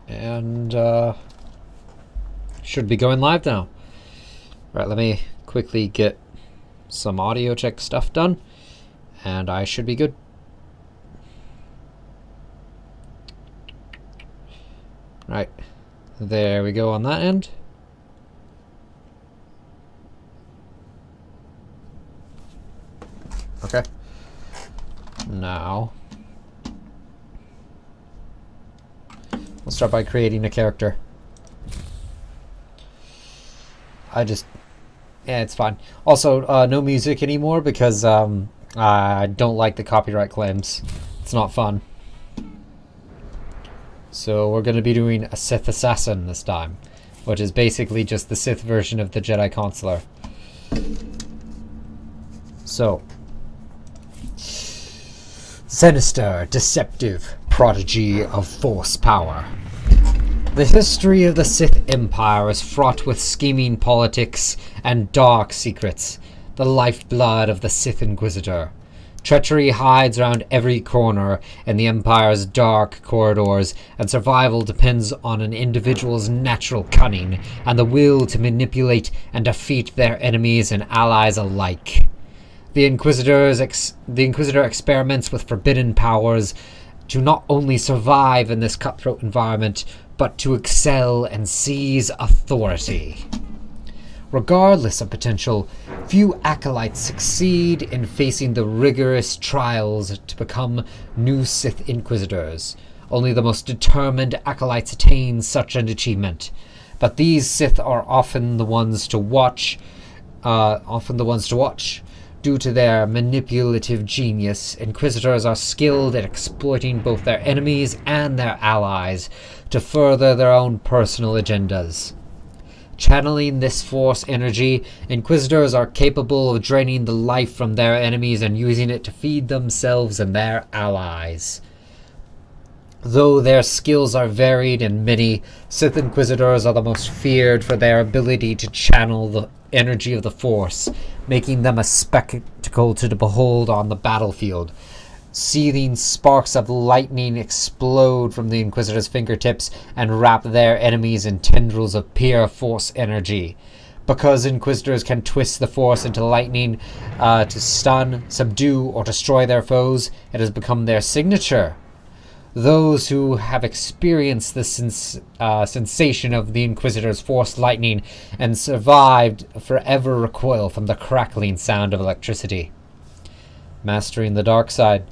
And should be going live now. Alright, let me quickly get some audio check stuff done, and I should be good. Right, there we go on that end. Okay. Now, we'll start by creating a character. Yeah, it's fine. Also, no music anymore because I don't like the copyright claims. It's not fun. So we're going to be doing a Sith Assassin this time, which is basically just the Sith version of the Jedi Consular. So, sinister, deceptive, prodigy of Force power. The history of the Sith Empire is fraught with scheming politics and dark secrets, the lifeblood of the Sith Inquisitor. Treachery hides around every corner in the Empire's dark corridors, and survival depends on an individual's natural cunning and the will to manipulate and defeat their enemies and allies alike. The Inquisitor experiments with forbidden powers to not only survive in this cutthroat environment, but to excel and seize authority. Regardless of potential, few acolytes succeed in facing the rigorous trials to become new Sith Inquisitors. Only the most determined acolytes attain such an achievement. But these Sith are often the ones to watch. Due to their manipulative genius, Inquisitors are skilled at exploiting both their enemies and their allies to further their own personal agendas. Channeling this Force energy, Inquisitors are capable of draining the life from their enemies and using it to feed themselves and their allies. Though their skills are varied and many, Sith Inquisitors are the most feared for their ability to channel the energy of the Force, making them a spectacle to behold on the battlefield. Seething sparks of lightning explode from the Inquisitor's fingertips and wrap their enemies in tendrils of pure Force energy. Because Inquisitors can twist the Force into lightning to stun, subdue, or destroy their foes, it has become their signature. Those who have experienced the sensation of the Inquisitor's Force lightning and survived forever recoil from the crackling sound of electricity. Mastering the dark side.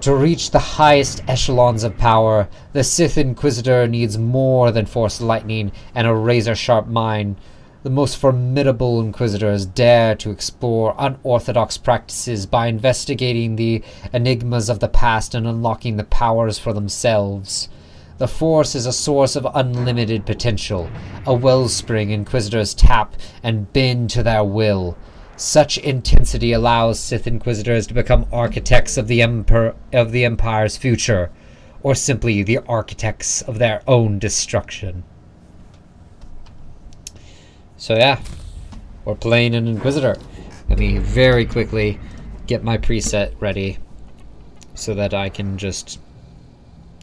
To reach the highest echelons of power, the Sith Inquisitor needs more than Force lightning and a razor-sharp mind. The most formidable Inquisitors dare to explore unorthodox practices by investigating the enigmas of the past and unlocking the powers for themselves. The Force is a source of unlimited potential, a wellspring Inquisitors tap and bend to their will. Such intensity allows Sith Inquisitors to become architects of the Empire's future, or simply the architects of their own destruction. So yeah, we're playing an Inquisitor. Let me very quickly get my preset ready so that I can just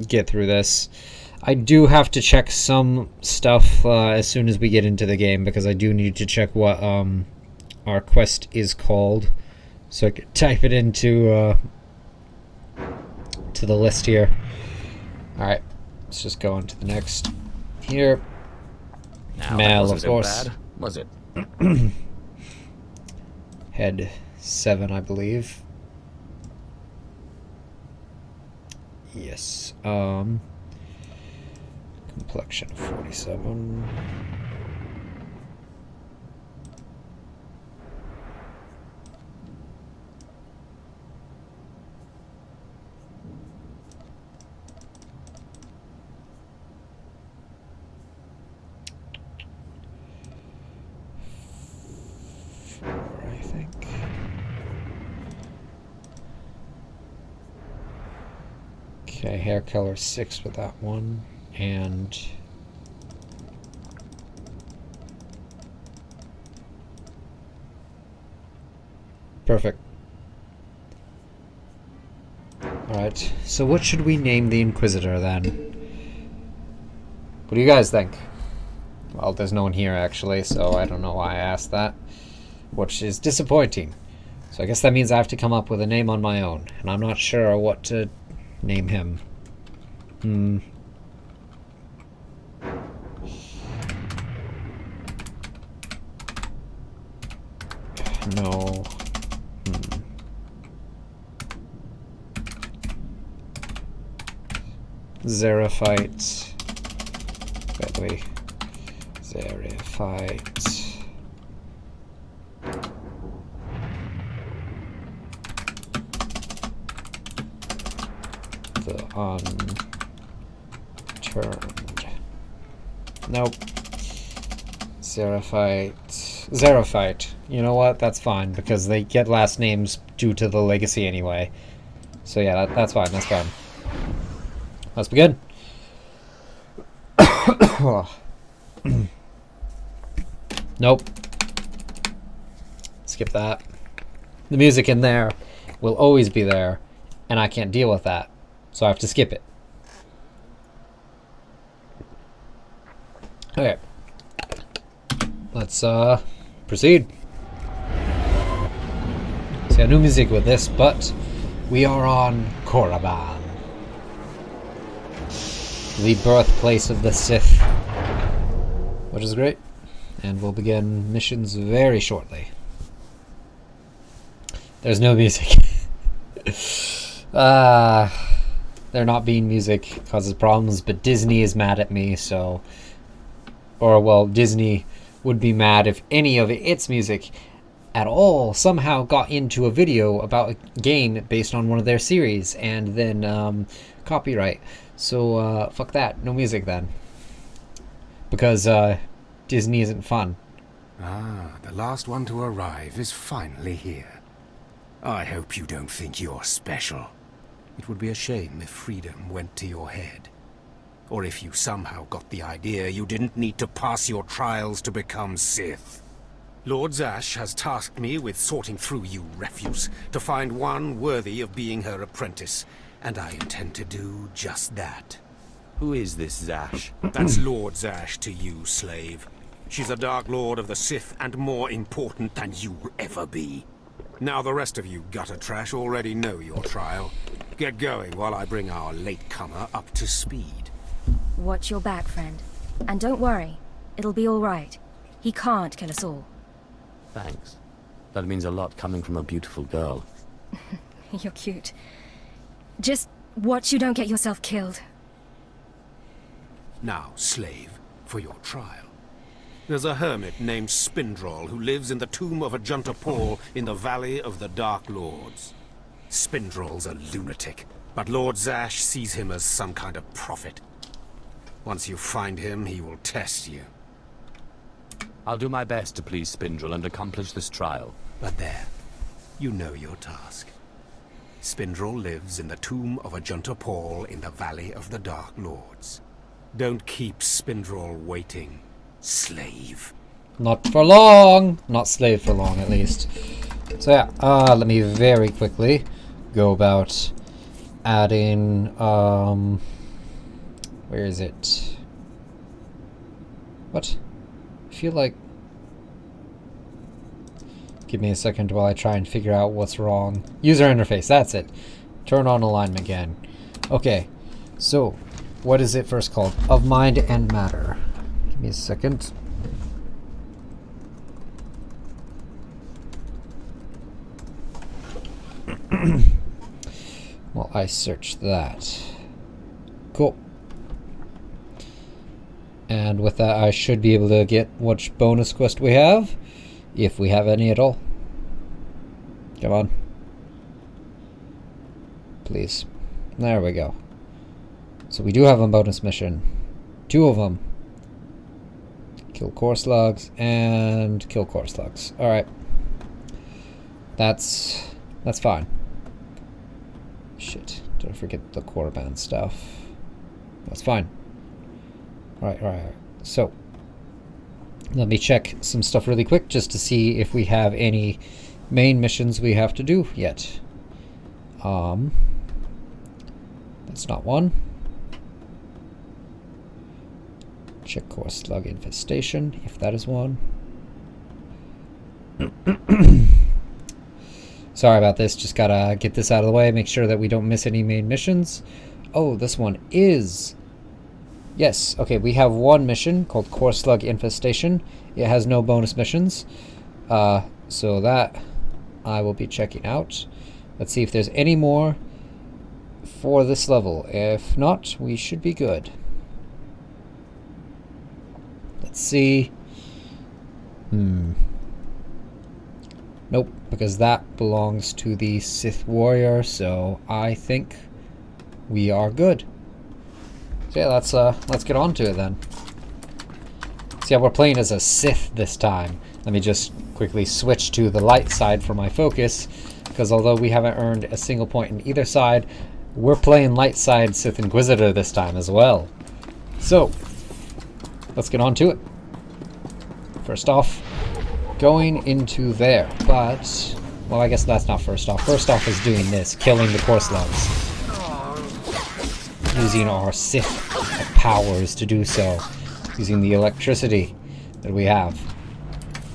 get through this. I do have to check some stuff as soon as we get into the game, because I do need to check what our quest is called, so I can type it into to the list here. Alright, let's just go on to the next here. Now, Male, of course. bad, was it? Head 7, I believe. Yes. Complexion 47. I think. Okay, hair color 6 with that one, and perfect. Alright, so what should we name the Inquisitor then? What do you guys think? Well, there's no one here actually, so I don't know why I asked that, which is disappointing. So I guess that means I have to come up with a name on my own, and I'm not sure what to name him. No. Xerophite. By the way, Xerophite. The unturned. Nope. Xerophite. You know what? That's fine, because they get last names due to the legacy anyway. So yeah, that's fine. That's fine. Let's begin. Nope. Skip that. The music in there will always be there, and I can't deal with that, so I have to skip it. Okay. Let's proceed. See, no music with this, but we are on Korriban, the birthplace of the Sith, which is great, and we'll begin missions very shortly. There's no music. There not being music causes problems, but Disney is mad at me, so... Or, well, Disney would be mad if any of its music at all somehow got into a video about a game based on one of their series, and then copyright. So, fuck that. No music then. Because Disney isn't fun. Ah, the last one to arrive is finally here. I hope you don't think you're special. It would be a shame if freedom went to your head. Or if you somehow got the idea you didn't need to pass your trials to become Sith. Lord Zash has tasked me with sorting through you refuse to find one worthy of being her apprentice, and I intend to do just that. Who is this Zash? That's Lord Zash to you, slave. She's a Dark Lord of the Sith and more important than you'll ever be. Now the rest of you gutter trash already know your trial. Get going while I bring our latecomer up to speed. Watch your back, friend. And don't worry. It'll be all right. He can't kill us all. Thanks. That means a lot coming from a beautiful girl. You're cute. Just watch you don't get yourself killed. Now, slave, for your trial. There's a hermit named Spindrol who lives in the tomb of Ajunta Paul in the Valley of the Dark Lords. Spindrol's a lunatic, but Lord Zash sees him as some kind of prophet. Once you find him, he will test you. I'll do my best to please Spindrel and accomplish this trial. But there, you know your task. Spindrel lives in the tomb of Ajunta Paul in the Valley of the Dark Lords. Don't keep Spindrel waiting, slave. Not for long. Not slave for long, at least. So yeah, let me very quickly go about adding, where is it? What? I feel like... Give me a second while I try and figure out what's wrong. User interface, that's it. Turn on alignment again. Okay, so what is it first called? Of mind and matter. Give me a second. Well, I searched that. Cool. And with that, I should be able to get which bonus quest we have, if we have any at all. Come on. Please. There we go. So we do have a bonus mission. 2 of them. Kill core slugs and kill core slugs. Alright. That's fine. Shit. Did I forget the Korriban stuff? That's fine. Alright. So, let me check some stuff really quick just to see if we have any main missions we have to do yet. That's not one. Check core slug infestation, if that is one. Sorry about this, just gotta get this out of the way, make sure that we don't miss any main missions. Oh, this one is... Yes, okay, we have one mission called Core Slug Infestation. It has no bonus missions. So that I will be checking out. Let's see if there's any more for this level. If not, we should be good. Let's see. Nope, because that belongs to the Sith Warrior, so I think we are good. So yeah, let's get on to it then. So yeah, we're playing as a Sith this time. Let me just quickly switch to the light side for my focus, because although we haven't earned a single point in either side, we're playing light side Sith Inquisitor this time as well. So, let's get on to it. First off, going into there, but... Well, I guess that's not first off. First off is doing this, killing the core slugs. Using our Sith powers to do so. Using the electricity that we have.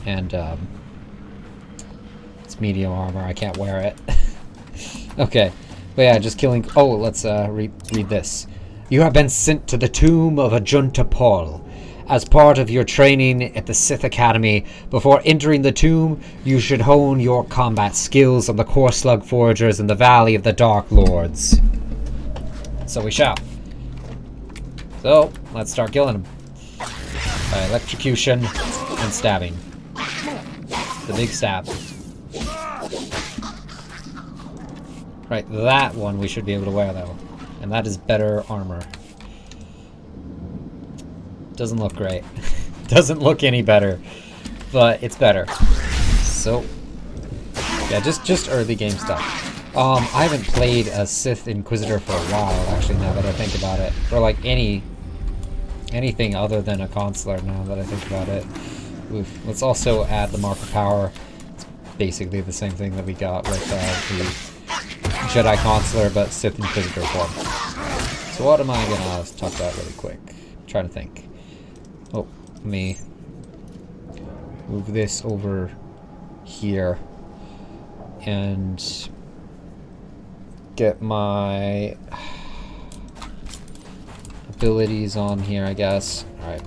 And, it's medium armor, I can't wear it. Okay, but yeah, just killing... Oh, let's read this. You have been sent to the tomb of Ajunta Paul. As part of your training at the Sith Academy, before entering the tomb, you should hone your combat skills on the core slug foragers in the Valley of the Dark Lords. So we shall. So, let's start killing them. By electrocution and stabbing. The big stab. Right, that one we should be able to wear though. And that is better armor. Doesn't look great. Doesn't look any better. But it's better. So, yeah, just early game stuff. I haven't played a Sith Inquisitor for a while, actually, now that I think about it. Or like anything other than a Consular, now that I think about it. Oof. Let's also add the Mark of Power. It's basically the same thing that we got with the Jedi Consular, but Sith Inquisitor form. So what am I gonna talk about really quick? I'm trying to think. Oh, let me move this over here and get my abilities on here, I guess. Alright,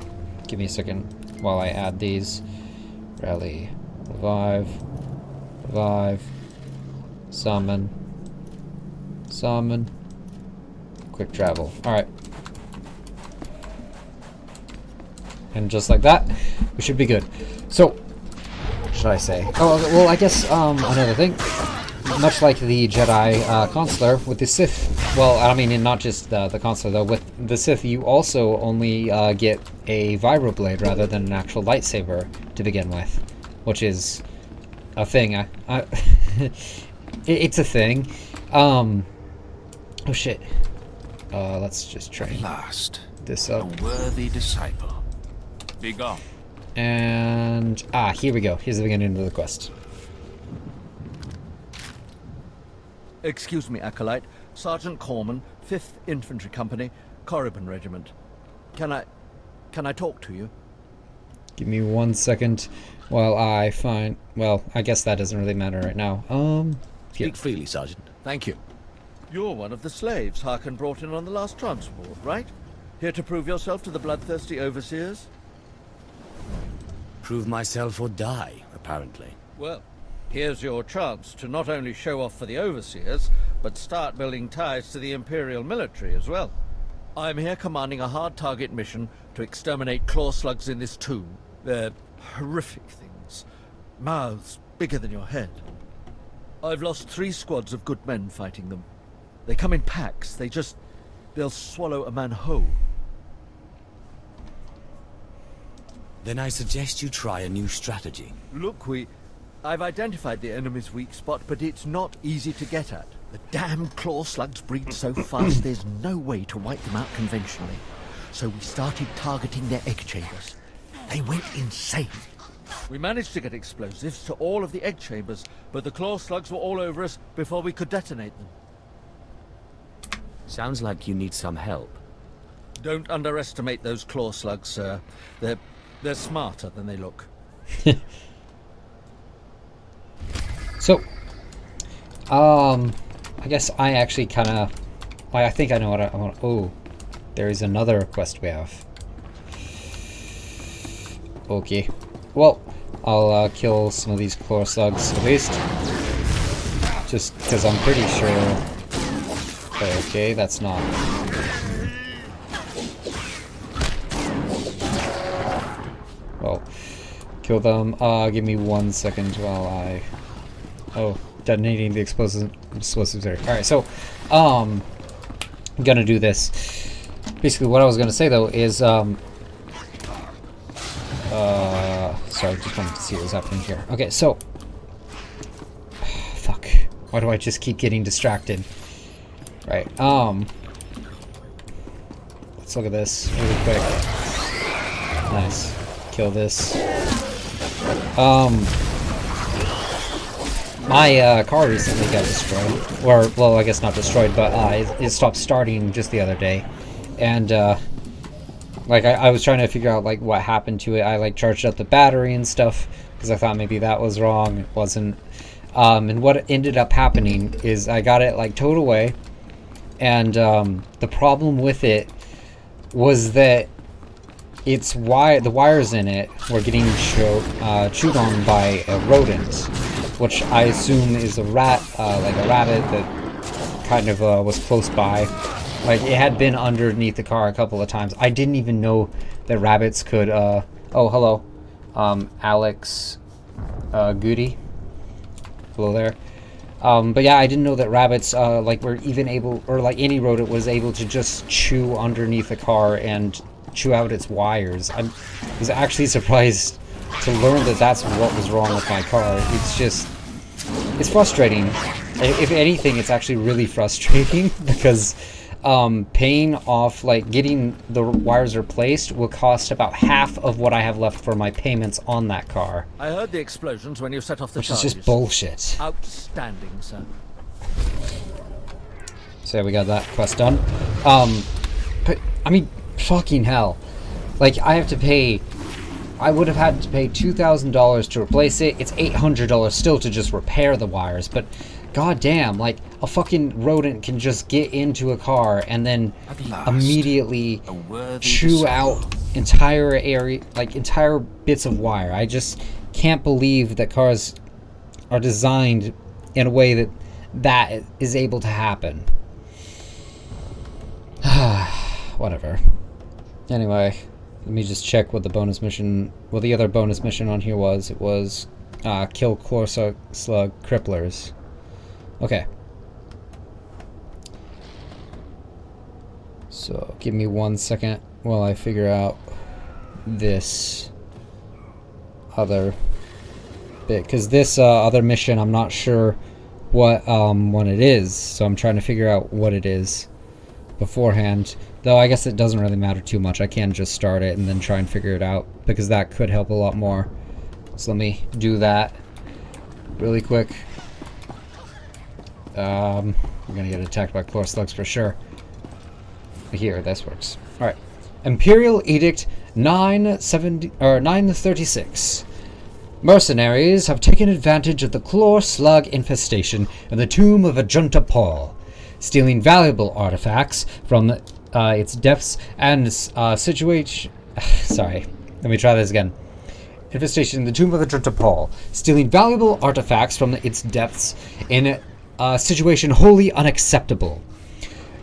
give me a second while I add these. Rally, revive, revive, summon, summon, quick travel. Alright. And just like that, we should be good. So, what should I say? Oh, well, I guess another thing. Much like the Jedi Consular, with the Sith, well, I mean, not just the Consular, though, with the Sith, you also only get a vibroblade rather than an actual lightsaber to begin with, which is a thing. It's a thing. Oh, shit. Let's just train At last, this up. a worthy disciple. Be gone. And, here we go. Here's the beginning of the quest. Excuse me, Acolyte. Sergeant Corman, 5th Infantry Company, Korriban Regiment. Can I talk to you? Give me 1 second while I find... Well, I guess that doesn't really matter right now. Here. Speak freely, Sergeant. Thank you. You're one of the slaves Harkin brought in on the last transport, right? Here to prove yourself to the bloodthirsty overseers? Prove myself or die, apparently. Well, here's your chance to not only show off for the overseers, but start building ties to the Imperial military as well. I'm here commanding a hard target mission to exterminate claw slugs in this tomb. They're horrific things. Mouths bigger than your head. I've lost 3 squads of good men fighting them. They come in packs. They'll swallow a man whole. Then I suggest you try a new strategy. Look, I've identified the enemy's weak spot, but it's not easy to get at. The damn claw slugs breed so fast there's no way to wipe them out conventionally. So we started targeting their egg chambers. They went insane. We managed to get explosives to all of the egg chambers, but the claw slugs were all over us before we could detonate them. Sounds like you need some help. Don't underestimate those claw slugs, sir. They're smarter than they look. So, I guess I actually kind of... I think I know what I want. Oh, there is another quest we have. Okay. Well, I'll kill some of these claw slugs at least. Just because I'm pretty sure... Okay, that's not... Well, kill them. Give me 1 second while I... Oh, detonating the explosives there. Alright, so, I'm gonna do this. Basically, what I was gonna say, though, is, sorry, just wanted to see what was happening here. Okay, so... Fuck. Why do I just keep getting distracted? Right, let's look at this really quick. Nice. Kill this. My car recently got destroyed. Or, well, I guess not destroyed, but it stopped starting just the other day. And, like, I was trying to figure out, like, what happened to it. I, like, charged up the battery and stuff, because I thought maybe that was wrong. It wasn't. And what ended up happening is I got it, like, towed away. And, the problem with it was that the wires in it were getting chewed on by a rodent, which I assume is a rat, like a rabbit that kind of was close by. Like, it had been underneath the car a couple of times. I didn't even know that rabbits could, oh, hello, Alex Goody. Hello there. But yeah, I didn't know that rabbits, like, were even able, or like any rodent was able to just chew underneath the car and chew out its wires. I was actually surprised to learn that that's what was wrong with my car. It's just, it's frustrating. If anything, it's actually really frustrating because paying off, like, getting the wires replaced will cost about half of what I have left for my payments on that car. I heard the explosions when you set off the Which charges. is just bullshit. Outstanding, sir. So we got that quest done. But, I mean, fucking hell. Like, I have to pay... I would have had to pay $2,000 to replace it. It's $800 still to just repair the wires, but goddamn, like, a fucking rodent can just get into a car and then immediately chew out entire area, like, entire bits of wire. I just can't believe that cars are designed in a way that that is able to happen. Whatever. Anyway, let me just check what the bonus mission, well, the other bonus mission on here was. It was kill claw slug cripplers. Okay. So, give me 1 second while I figure out this other bit. Because this other mission, I'm not sure what one it is. So I'm trying to figure out what it is beforehand. Though I guess it doesn't really matter too much. I can just start it and then try and figure it out. Because that could help a lot more. So let me do that really quick. We're gonna get attacked by claw slugs for sure. Here, this works. Alright. Imperial Edict 936. Mercenaries have taken advantage of the claw slug infestation in the tomb of Ajunta Paul, stealing valuable artifacts from its depths and situation... Sorry, let me try this again. Infestation in the tomb of Ajunta Paul, stealing valuable artifacts from its depths in a situation wholly unacceptable.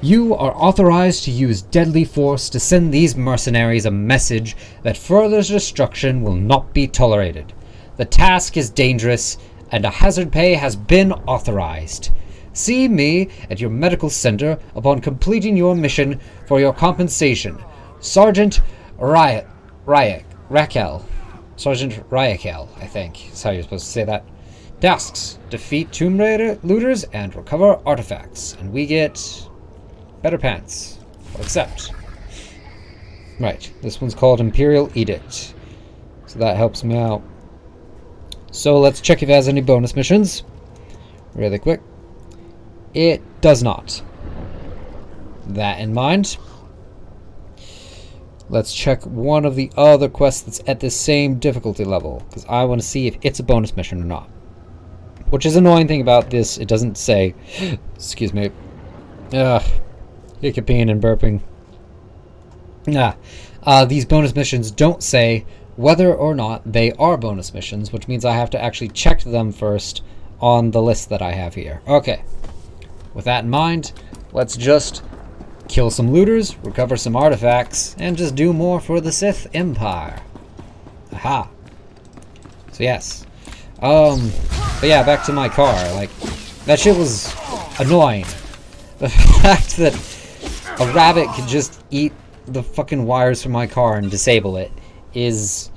You are authorized to use deadly force to send these mercenaries a message that further destruction will not be tolerated. The task is dangerous, and a hazard pay has been authorized. See me at your medical center upon completing your mission for your compensation. Sergeant Raquel. Sergeant Raquel, I think is how you're supposed to say that. Tasks: defeat tomb raider looters and recover artifacts. And we get better pants. Accept. Right, this one's called Imperial Edict. So that helps me out. So let's check if it has any bonus missions. Really quick. It does not. That in mind. let's check one of the other quests that's at the same difficulty level, because I want to see if it's a bonus mission or not. Which is an annoying thing about this, it doesn't say. Excuse me. Hiccuping and burping. These bonus missions don't say whether or not they are bonus missions, which means I have to actually check them first on the list that I have here. Okay. With that in mind, let's just kill some looters, recover some artifacts, and just do more for the Sith Empire. Aha. So yes. But yeah, back to my car. Like, that shit was annoying. The fact that a rabbit could just eat the fucking wires from my car and disable it is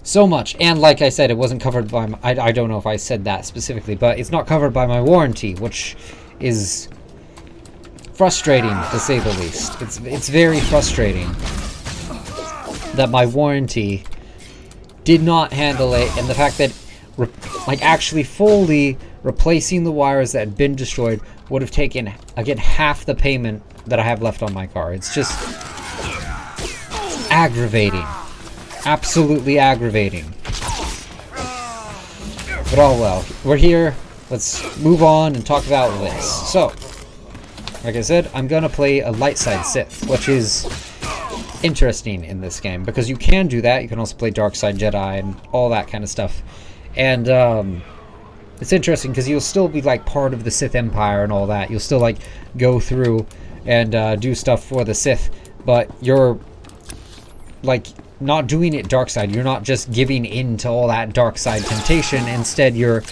so much. And like I said, it wasn't covered by my, I don't know if I said that specifically, but it's not covered by my warranty, which is frustrating to say the least. It's very frustrating that my warranty did not handle it, and the fact that like actually fully replacing the wires that had been destroyed would have taken again half the payment that I have left on my car. It's just aggravating. Absolutely aggravating. But oh well. We're here. Let's move on and talk about this. So, like I said, I'm gonna play a light side Sith, which is interesting in this game, because you can do that. You can also play dark side Jedi and all that kind of stuff. And it's interesting because you'll still be like part of the Sith Empire and all that. You'll still like go through and do stuff for the Sith, but you're like not doing it dark side. You're not just giving in to all that dark side temptation. Instead, you're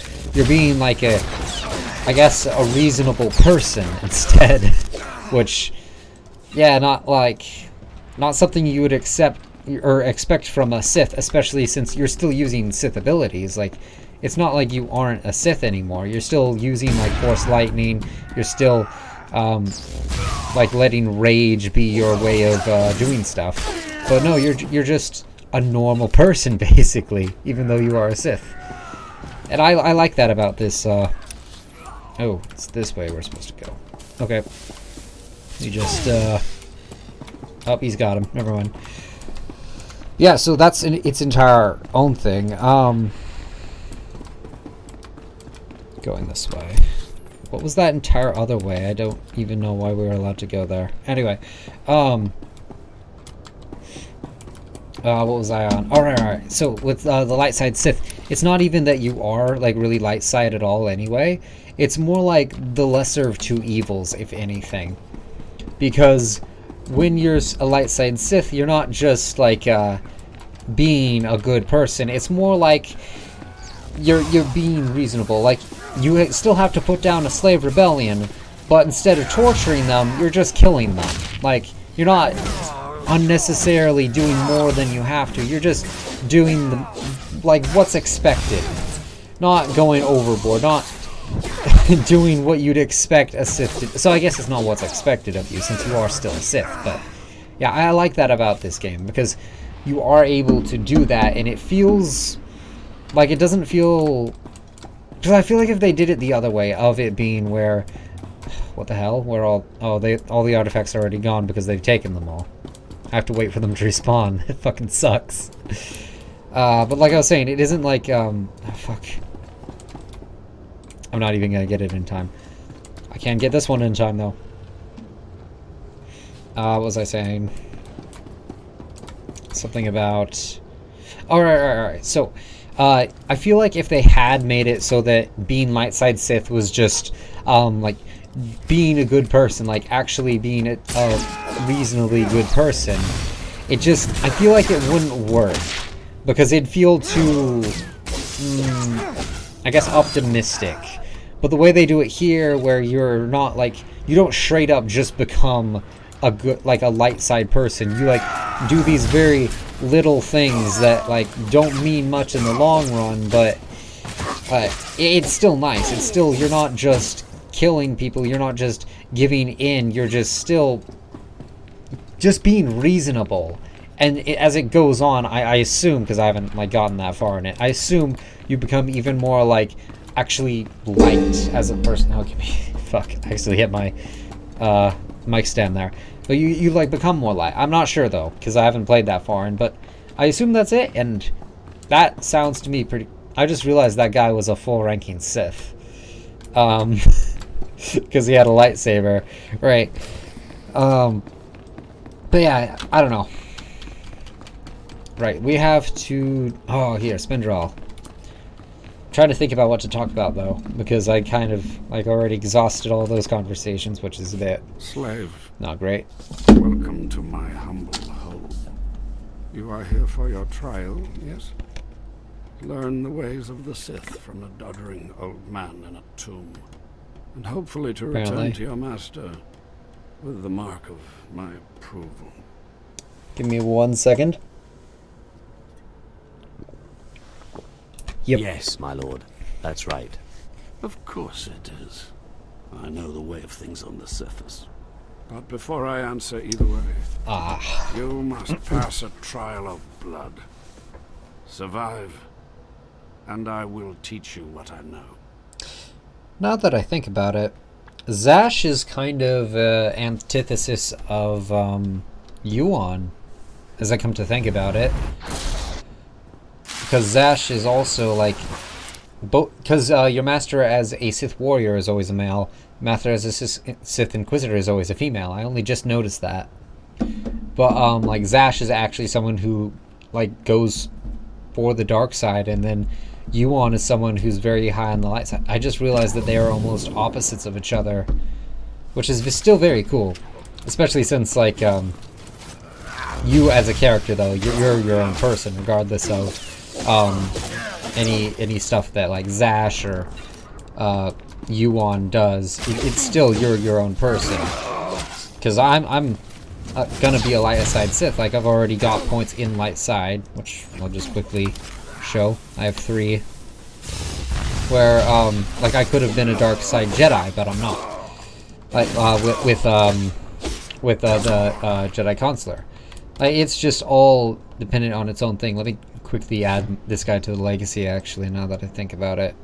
being like I guess a reasonable person instead, which yeah, not something you would accept or expect from a Sith, especially since you're still using Sith abilities. Like, it's not like you aren't a Sith anymore. You're still using like Force Lightning. You're still like letting rage be your way of doing stuff. But no, you're just a normal person basically, even though you are a Sith. And I like that about this. Oh, it's this way we're supposed to go. Okay. You just oh, he's got him. Never mind. Yeah, so that's its entire own thing. Going this way. What was that entire other way? I don't even know why we were allowed to go there. Anyway, what was I on? Alright. So with the light side Sith, it's not even that you are like really light side at all anyway. It's more like the lesser of two evils, if anything. Because when you're a light side Sith, you're not just like being a good person. It's more like you're being reasonable. Like, you still have to put down a slave rebellion, but instead of torturing them, you're just killing them. Like, you're not unnecessarily doing more than you have to. You're just doing like what's expected, not going overboard, not doing what you'd expect a Sith to. So I guess it's not what's expected of you, since you are still a Sith. But yeah, I like that about this game, because you are able to do that, and it feels like, it doesn't feel, because I feel like if they did it the other way, of it being where, what the hell, where all the artifacts are already gone because they've taken them all. I have to wait for them to respawn. It fucking sucks. But like I was saying, it isn't like oh, fuck. I'm not even gonna get it in time. I can't get this one in time though. What was I saying? Something about... Alright. So, I feel like if they had made it so that being light side Sith was just, like, being a good person, like, actually being a reasonably good person, it just... I feel like it wouldn't work. Because it'd feel too... I guess optimistic. But the way they do it here, where you're not, like... You don't straight up just become a good, like, a light side person. You, like, do these very little things that, like, don't mean much in the long run, but it's still nice. It's still, you're not just killing people, you're not just giving in, you're just still just being reasonable. And as it goes on, I assume, because I haven't, like, gotten that far in it, I assume you become even more, like, actually light as a person. Oh, give me... Fuck, I actually hit my mic stand there. But you like become more light. I'm not sure though, because I haven't played that far in, but I assume that's it, and that sounds to me pretty... I just realized that guy was a full ranking Sith. Because he had a lightsaber. Right. But yeah, I don't know. Right, we have to... Oh, here, Spindrel. Trying to think about what to talk about, though, because I kind of, like, already exhausted all those conversations, which is a bit... Slave, not great. welcome to my humble home. You are here for your trial, yes? Learn the ways of the Sith from a doddering old man in a tomb, and hopefully to return to your master with the mark of my approval. Give me 1 second. Yep. Yes, my lord. That's right. Of course it is. I know the way of things on the surface. But before I answer either way, you must pass a trial of blood. Survive, and I will teach you what I know. Now that I think about it, Zash is kind of antithesis of Yuan, as I come to think about it. Because Zash is also like... Because your master as a Sith warrior is always a male, master as a Sith Inquisitor is always a female. I only just noticed that. But like Zash is actually someone who like goes for the dark side, and then Yuan is someone who's very high on the light side. I just realized that they are almost opposites of each other, which is still very cool. Especially since like you as a character though, you're your own person regardless of any stuff that like Zash or Yuan does. It's still you're your own person. Because I'm gonna be a light side Sith. Like I've already got points in light side, which I'll just quickly show. I have 3. Where like I could have been a dark side Jedi, but I'm not. Like with the Jedi Consular. It's just all dependent on its own thing. Let me quickly add this guy to the legacy, actually, now that I think about it.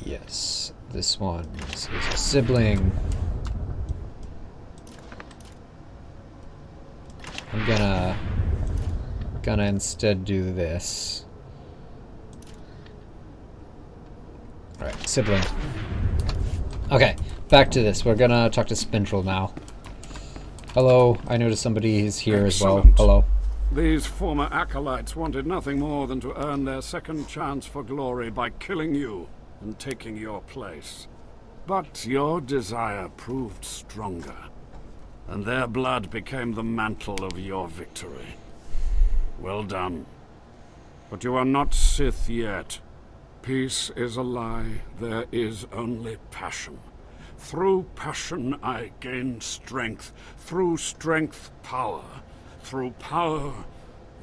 Yes, this one is a sibling. I'm gonna instead do this. Alright, sibling. Okay, back to this. We're gonna talk to Spindrel now. Hello, I noticed somebody is here as well. Hello. These former acolytes wanted nothing more than to earn their second chance for glory by killing you and taking your place. But your desire proved stronger, and their blood became the mantle of your victory. Well done. But you are not Sith yet. Peace is a lie. There is only passion. Through passion I gain strength. Through strength, power. Through power,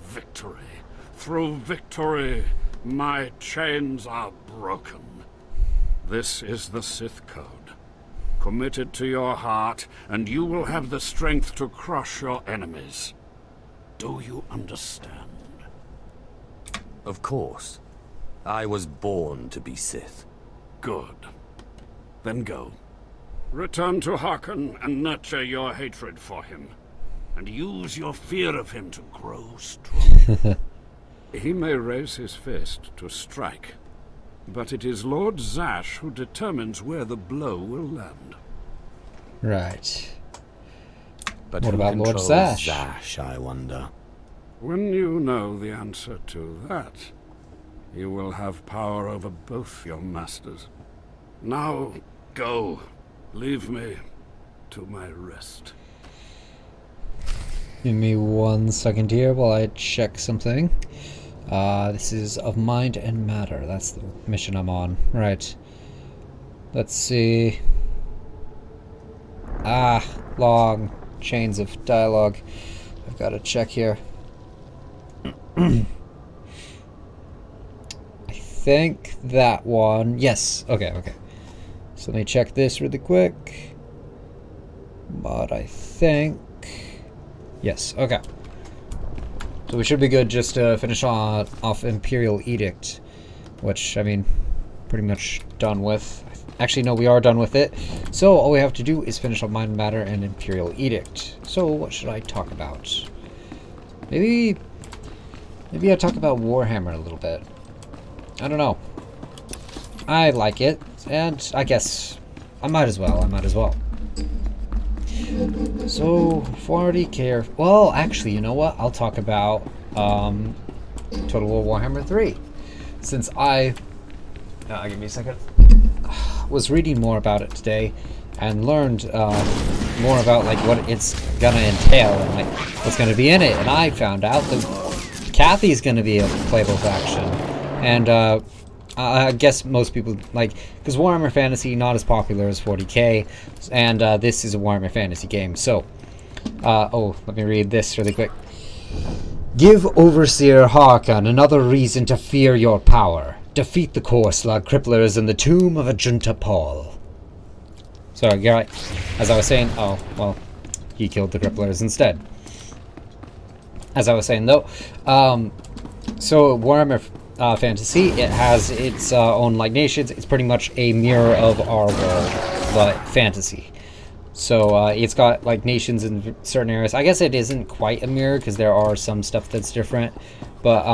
victory. Through victory, my chains are broken. This is the Sith Code. Commit it to your heart, and you will have the strength to crush your enemies. Do you understand? Of course. I was born to be Sith. Good. Then go. Return to Harkon and nurture your hatred for him. And use your fear of him to grow strong. He may raise his fist to strike, but it is Lord Zash who determines where the blow will land. Right. But what who about Lord controls Zash? Zash, I wonder. When you know the answer to that, you will have power over both your masters. Now, go. Leave me to my rest. Give me 1 second here while I check something. This is of mind and matter. That's the mission I'm on. Right. Let's see. Long chains of dialogue. I've got to check here. I think that one. Yes. Okay. So let me check this really quick. But I think... Yes, okay. So we should be good just to finish off Imperial Edict, which, I mean, pretty much done with. Actually, no, we are done with it. So all we have to do is finish up Mind Matter and Imperial Edict. So what should I talk about? Maybe I talk about Warhammer a little bit. I don't know. I like it, and I guess I might as well. So 40k. Well, actually, you know what? I'll talk about Total War Warhammer 3, since I give me a second. Was reading more about it today, and learned more about like what it's gonna entail and like what's gonna be in it. And I found out that Kathy's gonna be a playable faction, and I guess most people like, because Warhammer Fantasy not as popular as 40k, and this is a Warhammer Fantasy game. So, oh, let me read this really quick. Give Overseer Harkon another reason to fear your power. Defeat the core slug cripplers in the tomb of Ajunta Paul. Sorry, you're right. As I was saying, oh, well, he killed the cripplers instead. As I was saying, though, so Warhammer Fantasy, it has its own like nations. It's pretty much a mirror of our world, but fantasy. So it's got like nations in certain areas. I guess it isn't quite a mirror because there are some stuff that's different, but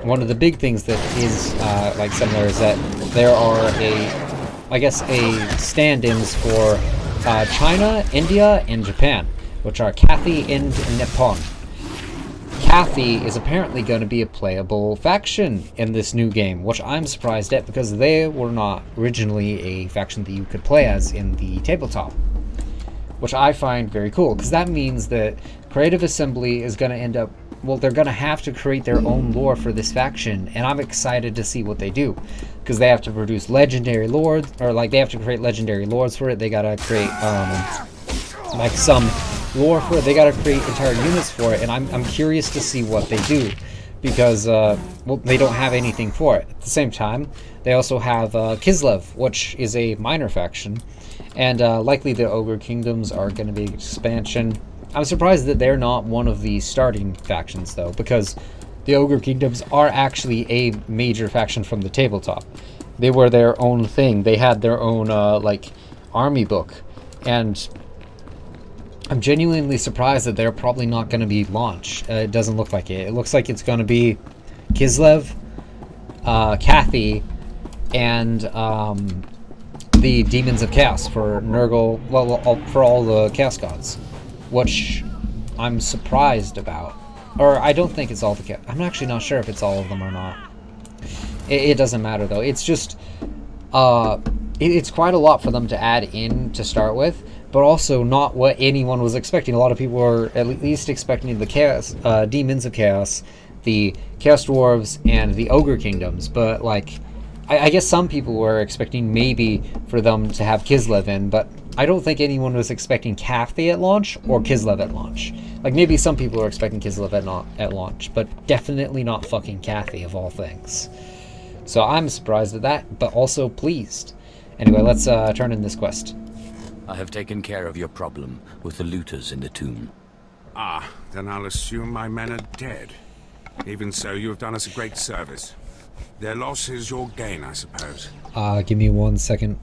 one of the big things that is like similar is that there are a stand-ins for China, India, and Japan, which are Cathay and Nippon. Cathay is apparently going to be a playable faction in this new game, which I'm surprised at because they were not originally a faction that you could play as in the tabletop, which I find very cool because that means that Creative Assembly is going to end up, well, they're going to have to create their own lore for this faction, and I'm excited to see what they do because they have to produce legendary lords, or like they have to create legendary lords for it. They got to create like some lore for it. They got to create entire units for it, and I'm curious to see what they do because well, they don't have anything for it. At the same time, they also have Kislev, which is a minor faction, and likely the Ogre Kingdoms are going to be an expansion. I'm surprised that they're not one of the starting factions though, because the Ogre Kingdoms are actually a major faction from the tabletop. They were their own thing. They had their own like army book, and I'm genuinely surprised that they're probably not going to be launched. It doesn't look like it. It looks like it's going to be Kislev, Cathay, and the Demons of Chaos for Nurgle, well, for all the Chaos Gods, which I'm surprised about. Or I don't think it's all the Chaos. I'm actually not sure if it's all of them or not. It doesn't matter though. It's just, it's quite a lot for them to add in to start with, but also not what anyone was expecting. A lot of people were at least expecting the Chaos, Demons of Chaos, the Chaos Dwarves, and the Ogre Kingdoms, but like, I guess some people were expecting maybe for them to have Kislev in, but I don't think anyone was expecting Cathay at launch or Kislev at launch. Like maybe some people were expecting Kislev at launch, but definitely not fucking Cathay of all things. So I'm surprised at that, but also pleased. Anyway, let's turn in this quest. I have taken care of your problem with the looters in the tomb. Ah, then I'll assume my men are dead. Even so, you have done us a great service. Their loss is your gain, I suppose. Give me 1 second.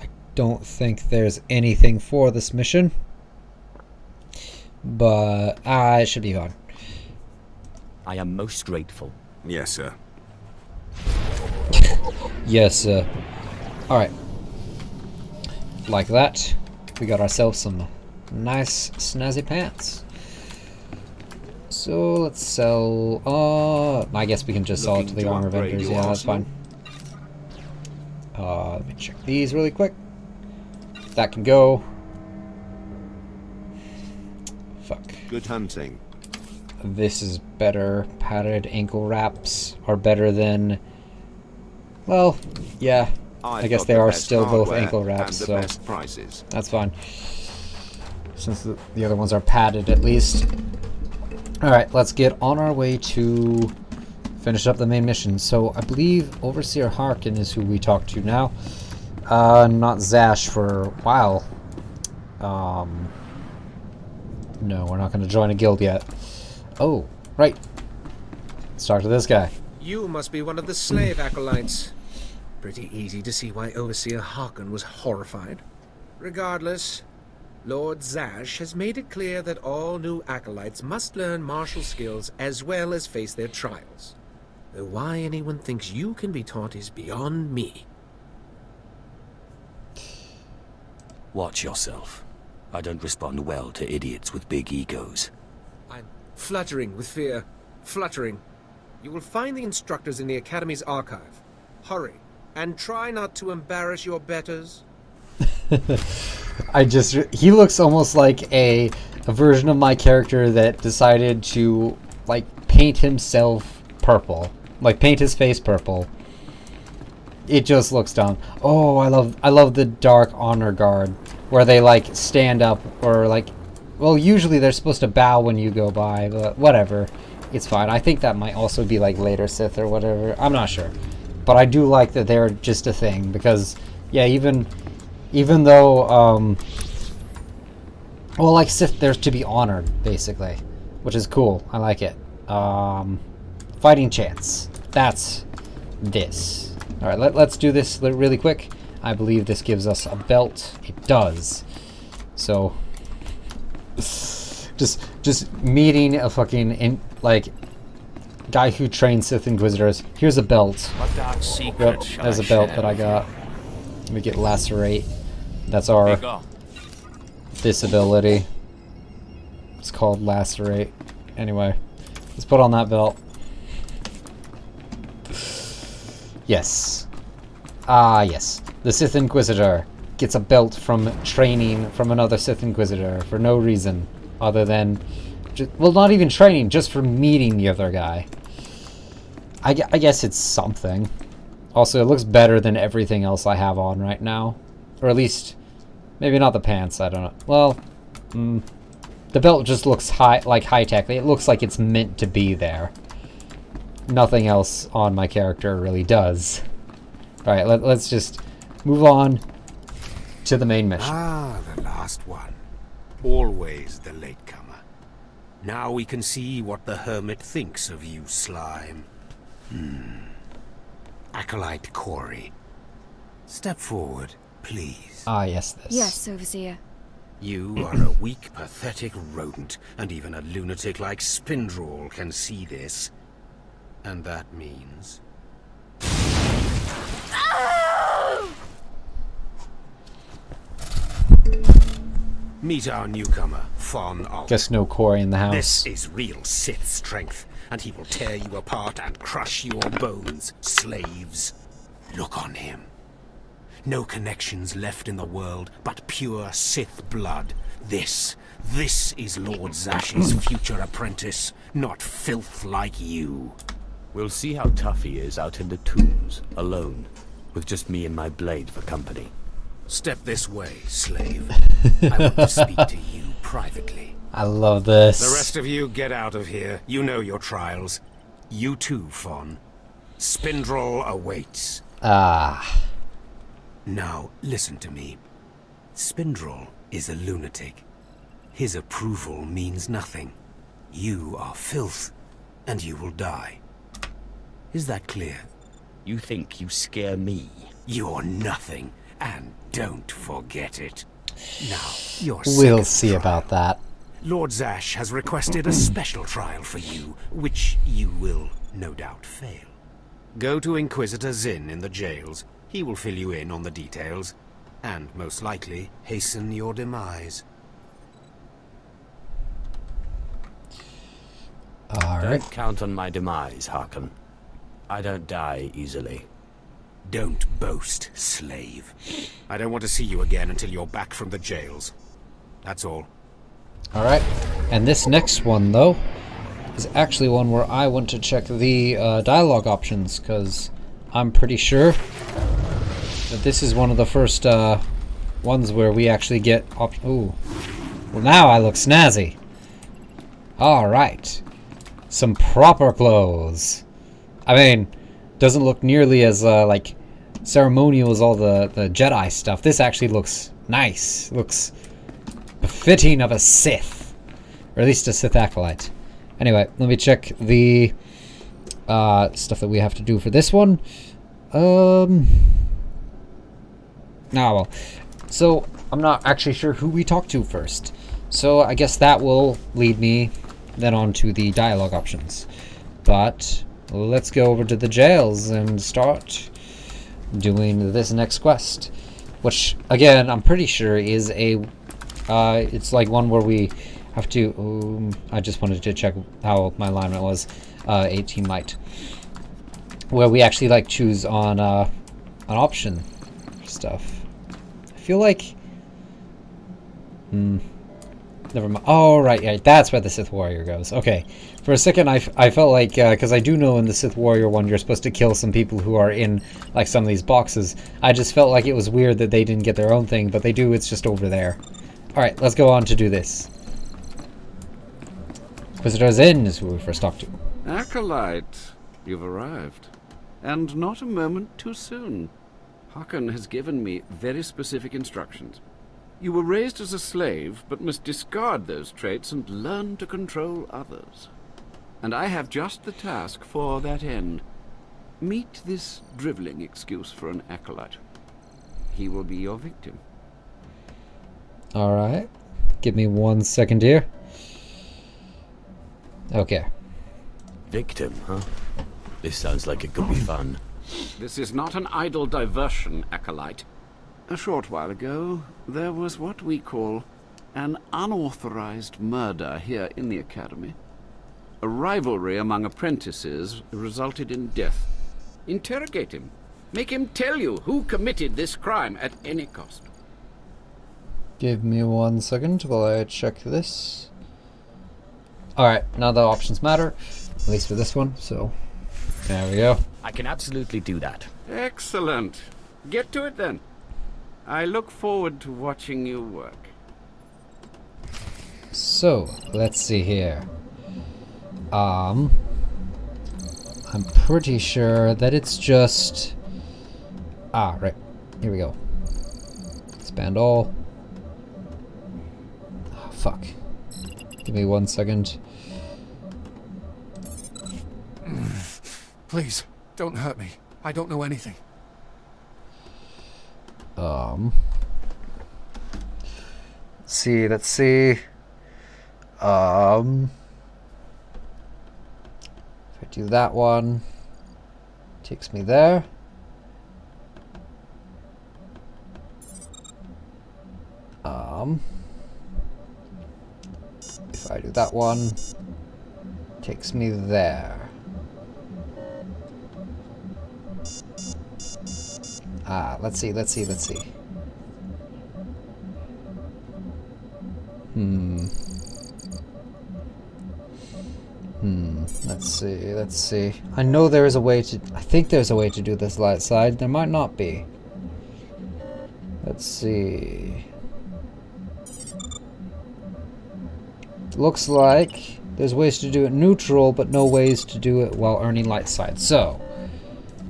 I don't think there's anything for this mission, but it should be fine. I am most grateful. Yes, sir. Yes, sir. Alright. Like that, we got ourselves some nice snazzy pants. So let's sell, I guess we can just sell it to the armor vendors. Yeah, that's fine. Let me check these really quick. That can go. Fuck. Good hunting. This is better. Padded ankle wraps are better than, well, yeah. I guess they are still both ankle wraps, so that's fine. Since the other ones are padded at least. Alright, let's get on our way to finish up the main mission. So I believe Overseer Harkin is who we talk to now. Not Zash for a while. No, we're not going to join a guild yet. Oh, right. Let's talk to this guy. You must be one of the slave acolytes. Pretty easy to see why Overseer Harkon was horrified. Regardless, Lord Zash has made it clear that all new acolytes must learn martial skills as well as face their trials. Though why anyone thinks you can be taught is beyond me. Watch yourself. I don't respond well to idiots with big egos. I'm fluttering with fear. Fluttering. You will find the instructors in the Academy's archive. Hurry, and try not to embarrass your betters. He looks almost like a version of my character that decided to, like, paint himself purple. Like, paint his face purple. It just looks dumb. Oh, I love the Dark Honor Guard, where they, like, stand up, or, like, well, usually they're supposed to bow when you go by, but whatever. It's fine. I think that might also be, like, later Sith or whatever. I'm not sure. But I do like that they're just a thing, because, yeah, even though, well, like Sith, they're to be honored, basically, which is cool. I like it. Fighting chance. That's this. Alright, let's do this really quick. I believe this gives us a belt. It does. So, just meeting a fucking, guy who trains Sith Inquisitors. Here's a belt. What dark secret Yep, shall there's I a belt share that I with got. We get Lacerate. That's our this ability. It's called Lacerate. Anyway, let's put on that belt. Yes. Ah, yes. The Sith Inquisitor gets a belt from training from another Sith Inquisitor for no reason other than, well, not even training, just for meeting the other guy. I guess it's something. Also, it looks better than everything else I have on right now. Or at least, maybe not the pants, I don't know. Well, the belt just looks high-tech. It looks like it's meant to be there. Nothing else on my character really does. Alright, let's just move on to the main mission. Ah, the last one. Always the latecomer. Now we can see what the Hermit thinks of you, slime. Acolyte Corey. Step forward, please. Ah, yes, this. Yes, Overseer. You are a weak, pathetic rodent, and even a lunatic like Spindrel can see this. And that means... Meet our newcomer, Von Alt. Guess no Corey in the house. This is real Sith strength, and he will tear you apart and crush your bones, slaves. Look on him. No connections left in the world, but pure Sith blood. This is Lord Zash's future apprentice, not filth like you. We'll see how tough he is out in the tombs, alone, with just me and my blade for company. Step this way, slave. I want to speak to you privately. I love this. The rest of you get out of here. You know your trials. You too, Fawn. Spindrel awaits. Ah. Now, listen to me. Spindrel is a lunatic. His approval means nothing. You are filth, and you will die. Is that clear? You think you scare me? You're nothing, and don't forget it. Now, your We'll second see trial. about that. Lord Zash has requested a special trial for you, which you will no doubt fail. Go to Inquisitor Zinn in the jails. He will fill you in on the details, and most likely hasten your demise. Alright. Don't count on my demise, Harkon. I don't die easily. Don't boast, slave. I don't want to see you again until you're back from the jails. That's all. Alright. And this next one, though, is actually one where I want to check the dialogue options, because I'm pretty sure that this is one of the first ones where we actually get ooh. Well, now I look snazzy. Alright. Some proper clothes. I mean, doesn't look nearly as, like, ceremonial as all the Jedi stuff. This actually looks nice. Looks befitting of a Sith. Or at least a Sith Acolyte. Anyway, let me check the stuff that we have to do for this one. Well. So, I'm not actually sure who we talk to first. So, I guess that will lead me then on to the dialogue options. But, let's go over to the jails and start doing this next quest. Which, again, I'm pretty sure is a... it's like one where we have to... I just wanted to check how my alignment was. 18 might. Where we actually, like, choose on an option for stuff. I feel like... Never mind. Oh, right, yeah, that's where the Sith Warrior goes. Okay. For a second, I felt like... Because I do know in the Sith Warrior one, you're supposed to kill some people who are in, like, some of these boxes. I just felt like it was weird that they didn't get their own thing, but they do. It's just over there. Alright, let's go on to do this. Inquisitor's Inn is who we first talked to. Acolyte, you've arrived. And not a moment too soon. Hakan has given me very specific instructions. You were raised as a slave, but must discard those traits and learn to control others. And I have just the task for that end. Meet this driveling excuse for an acolyte. He will be your victim. Alright. Give me 1 second here. Okay. Victim, huh? This sounds like it could be fun. This is not an idle diversion, acolyte. A short while ago, there was what we call an unauthorized murder here in the academy. A rivalry among apprentices resulted in death. Interrogate him. Make him tell you who committed this crime at any cost. Give me 1 second while I check this. Alright, now the options matter. At least for this one, so... There we go. I can absolutely do that. Excellent. Get to it then. I look forward to watching you work. So, let's see here. I'm pretty sure that it's just... right. Here we go. Expand all. Oh, fuck. Give me 1 second. Please, don't hurt me. I don't know anything. Let's see. If I do that one, takes me there. If I do that one, takes me there. Let's see. Let's see. I know there is a way to... I think there's a way to do this light side. There might not be. Let's see. Looks like there's ways to do it neutral, but no ways to do it while earning light side. So...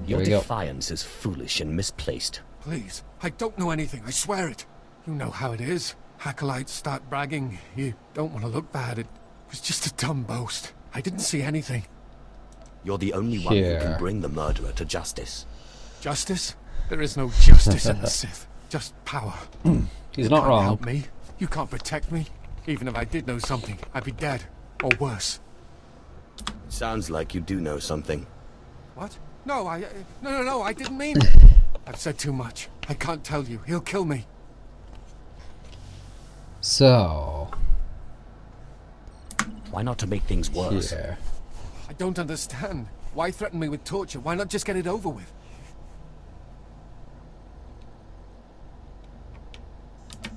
Your defiance is foolish and misplaced. Please, I don't know anything, I swear it. You know how it is. Acolytes start bragging. You don't want to look bad. It was just a dumb boast. I didn't see anything. You're the only one who can bring the murderer to justice. Justice? There is no justice in the Sith. Just power. He's not wrong. You can't help me. You can't protect me. Even if I did know something, I'd be dead. Or worse. Sounds like you do know something. What? No, no, I didn't mean... I've said too much. I can't tell you. He'll kill me. So... Why not to make things worse? Yeah. I don't understand. Why threaten me with torture? Why not just get it over with?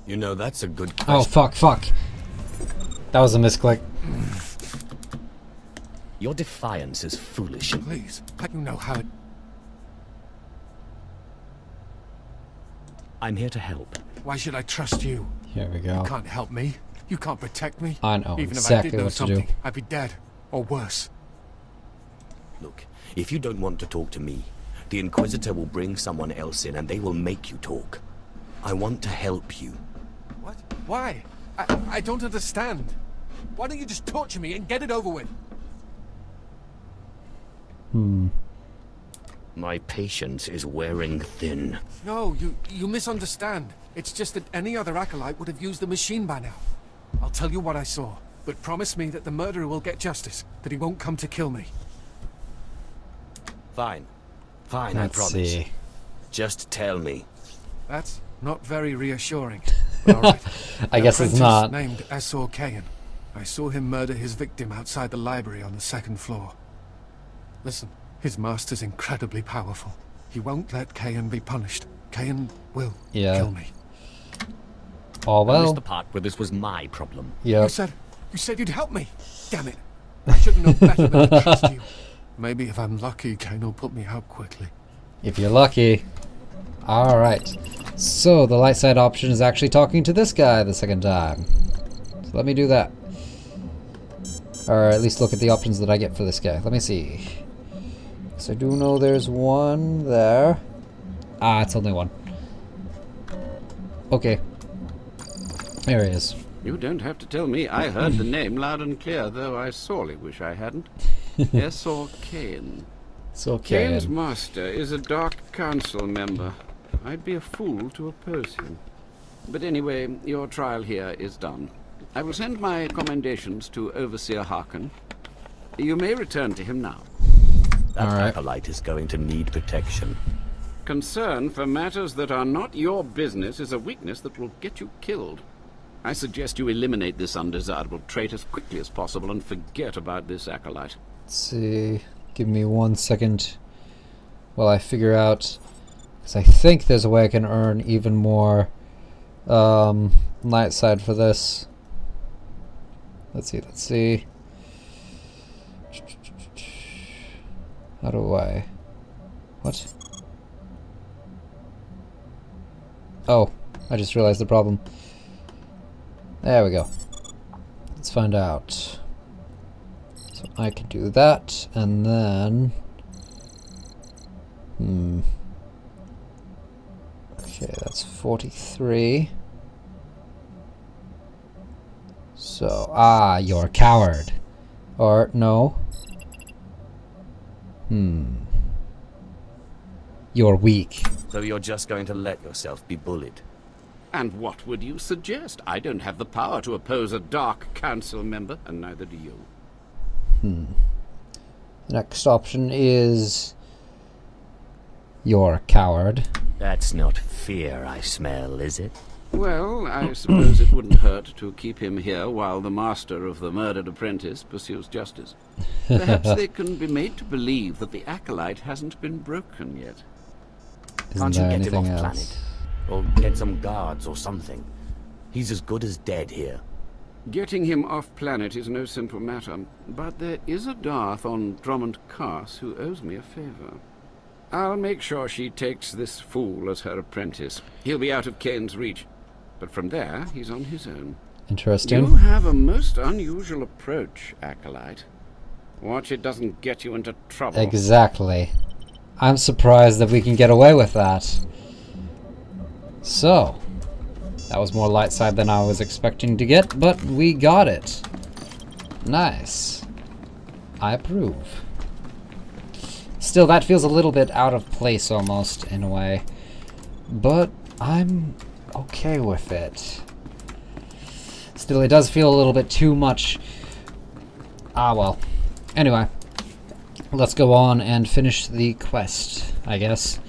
You know, that's a good question. Oh, fuck. That was a misclick. Your defiance is foolish. Please, you know how it... I'm here to help. Why should I trust you? Here we go. You can't help me. You can't protect me. I know Even exactly if I did know what to something, do. I'd be dead. Or worse. Look, if you don't want to talk to me, the Inquisitor will bring someone else in and they will make you talk. I want to help you. What? Why? I don't understand. Why don't you just torture me and get it over with? My patience is wearing thin. No, you misunderstand. It's just that any other acolyte would have used the machine by now. I'll tell you what I saw, but promise me that the murderer will get justice, that he won't come to kill me. Fine. Fine, Let's I promise. see. Just tell me. That's not very reassuring. But all right. I guess it's An not. apprentice named SWTOR. I saw him murder his victim outside the library on the 2nd floor. Listen, his master's incredibly powerful. He won't let Cain be punished. Cain will kill me. Oh I missed well. the part where this was my problem. Yep. You said you'd help me. Damn it. I should know better than to trust you. Maybe if I'm lucky, Cain will put me out quickly. If you're lucky. Alright. So, the light side option is actually talking to this guy the second time. So let me do that. Or at least look at the options that I get for this guy. Let me see. So I do know there's one there. Ah, it's only one. Okay. There he is. You don't have to tell me. I heard the name loud and clear, though I sorely wish I hadn't. SWTOR. So okay. Cain's master is a Dark Council member. I'd be a fool to oppose him. But anyway, your trial here is done. I will send my commendations to Overseer Harkin. You may return to him now. That All right. acolyte is going to need protection. Concern for matters that are not your business is a weakness that will get you killed. I suggest you eliminate this undesirable trait as quickly as possible and forget about this acolyte. Let's see. Give me 1 second while I figure out. Because I think there's a way I can earn even more light side for this. Let's see. How do I... What? Oh, I just realized the problem. There we go. Let's find out. So I can do that, and then... Okay, that's 43. So, you're a coward. Or, no. You're weak. So you're just going to let yourself be bullied? And what would you suggest? I don't have the power to oppose a Dark Council member, and neither do you. The next option is... You're a coward. That's not fear I smell, is it? Well, I suppose it wouldn't hurt to keep him here while the master of the murdered apprentice pursues justice. Perhaps they can be made to believe that the acolyte hasn't been broken yet. Isn't Can't you there get him anything off else? planet? Or get some guards or something? He's as good as dead here. Getting him off planet is no simple matter, but there is a Darth on Drummond Cars who owes me a favor. I'll make sure she takes this fool as her apprentice. He'll be out of Cain's reach, but from there, he's on his own. Interesting. You have a most unusual approach, Acolyte. Watch it doesn't get you into trouble. Exactly. I'm surprised that we can get away with that. So, that was more light side than I was expecting to get, but we got it. Nice. I approve. Still, that feels a little bit out of place almost, in a way. But I'm okay with it. Still, it does feel a little bit too much. Well. Anyway. Let's go on and finish the quest, I guess.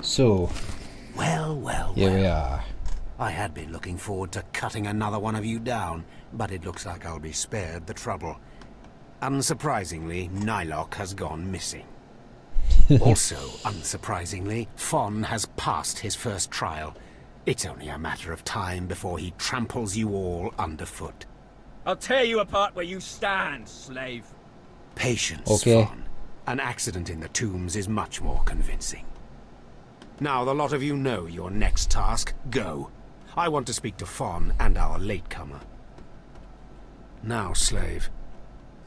So. Well, Here we are. I had been looking forward to cutting another one of you down, but it looks like I'll be spared the trouble. Unsurprisingly, Nylock has gone missing. Also, unsurprisingly, Fon has passed his first trial. It's only a matter of time before he tramples you all underfoot. I'll tear you apart where you stand, slave. Patience, Okay. Fon. An accident in the tombs is much more convincing. Now, the lot of you know your next task. Go. I want to speak to Fon and our latecomer. Now, slave.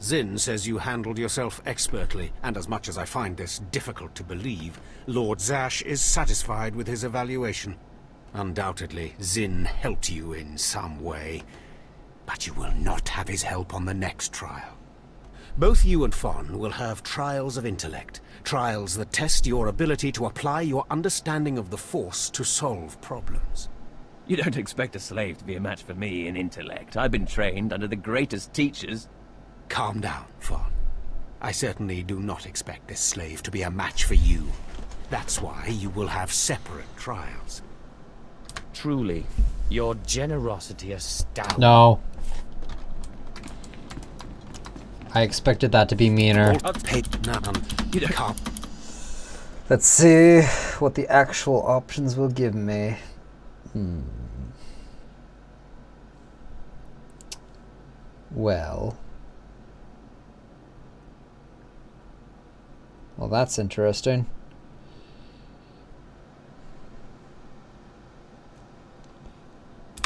Zin says you handled yourself expertly, and as much as I find this difficult to believe, Lord Zash is satisfied with his evaluation. Undoubtedly, Zin helped you in some way. but you will not have his help on the next trial. Both you and Fon will have trials of intellect, trials that test your ability to apply your understanding of the Force to solve problems. You don't expect a slave to be a match for me in intellect. I've been trained under the greatest teachers. Calm down, Fon. I certainly do not expect this slave to be a match for you. That's why you will have separate trials. Truly, your generosity astounds. No. I expected that to be meaner. You can't. Let's see what the actual options will give me. Well, that's interesting.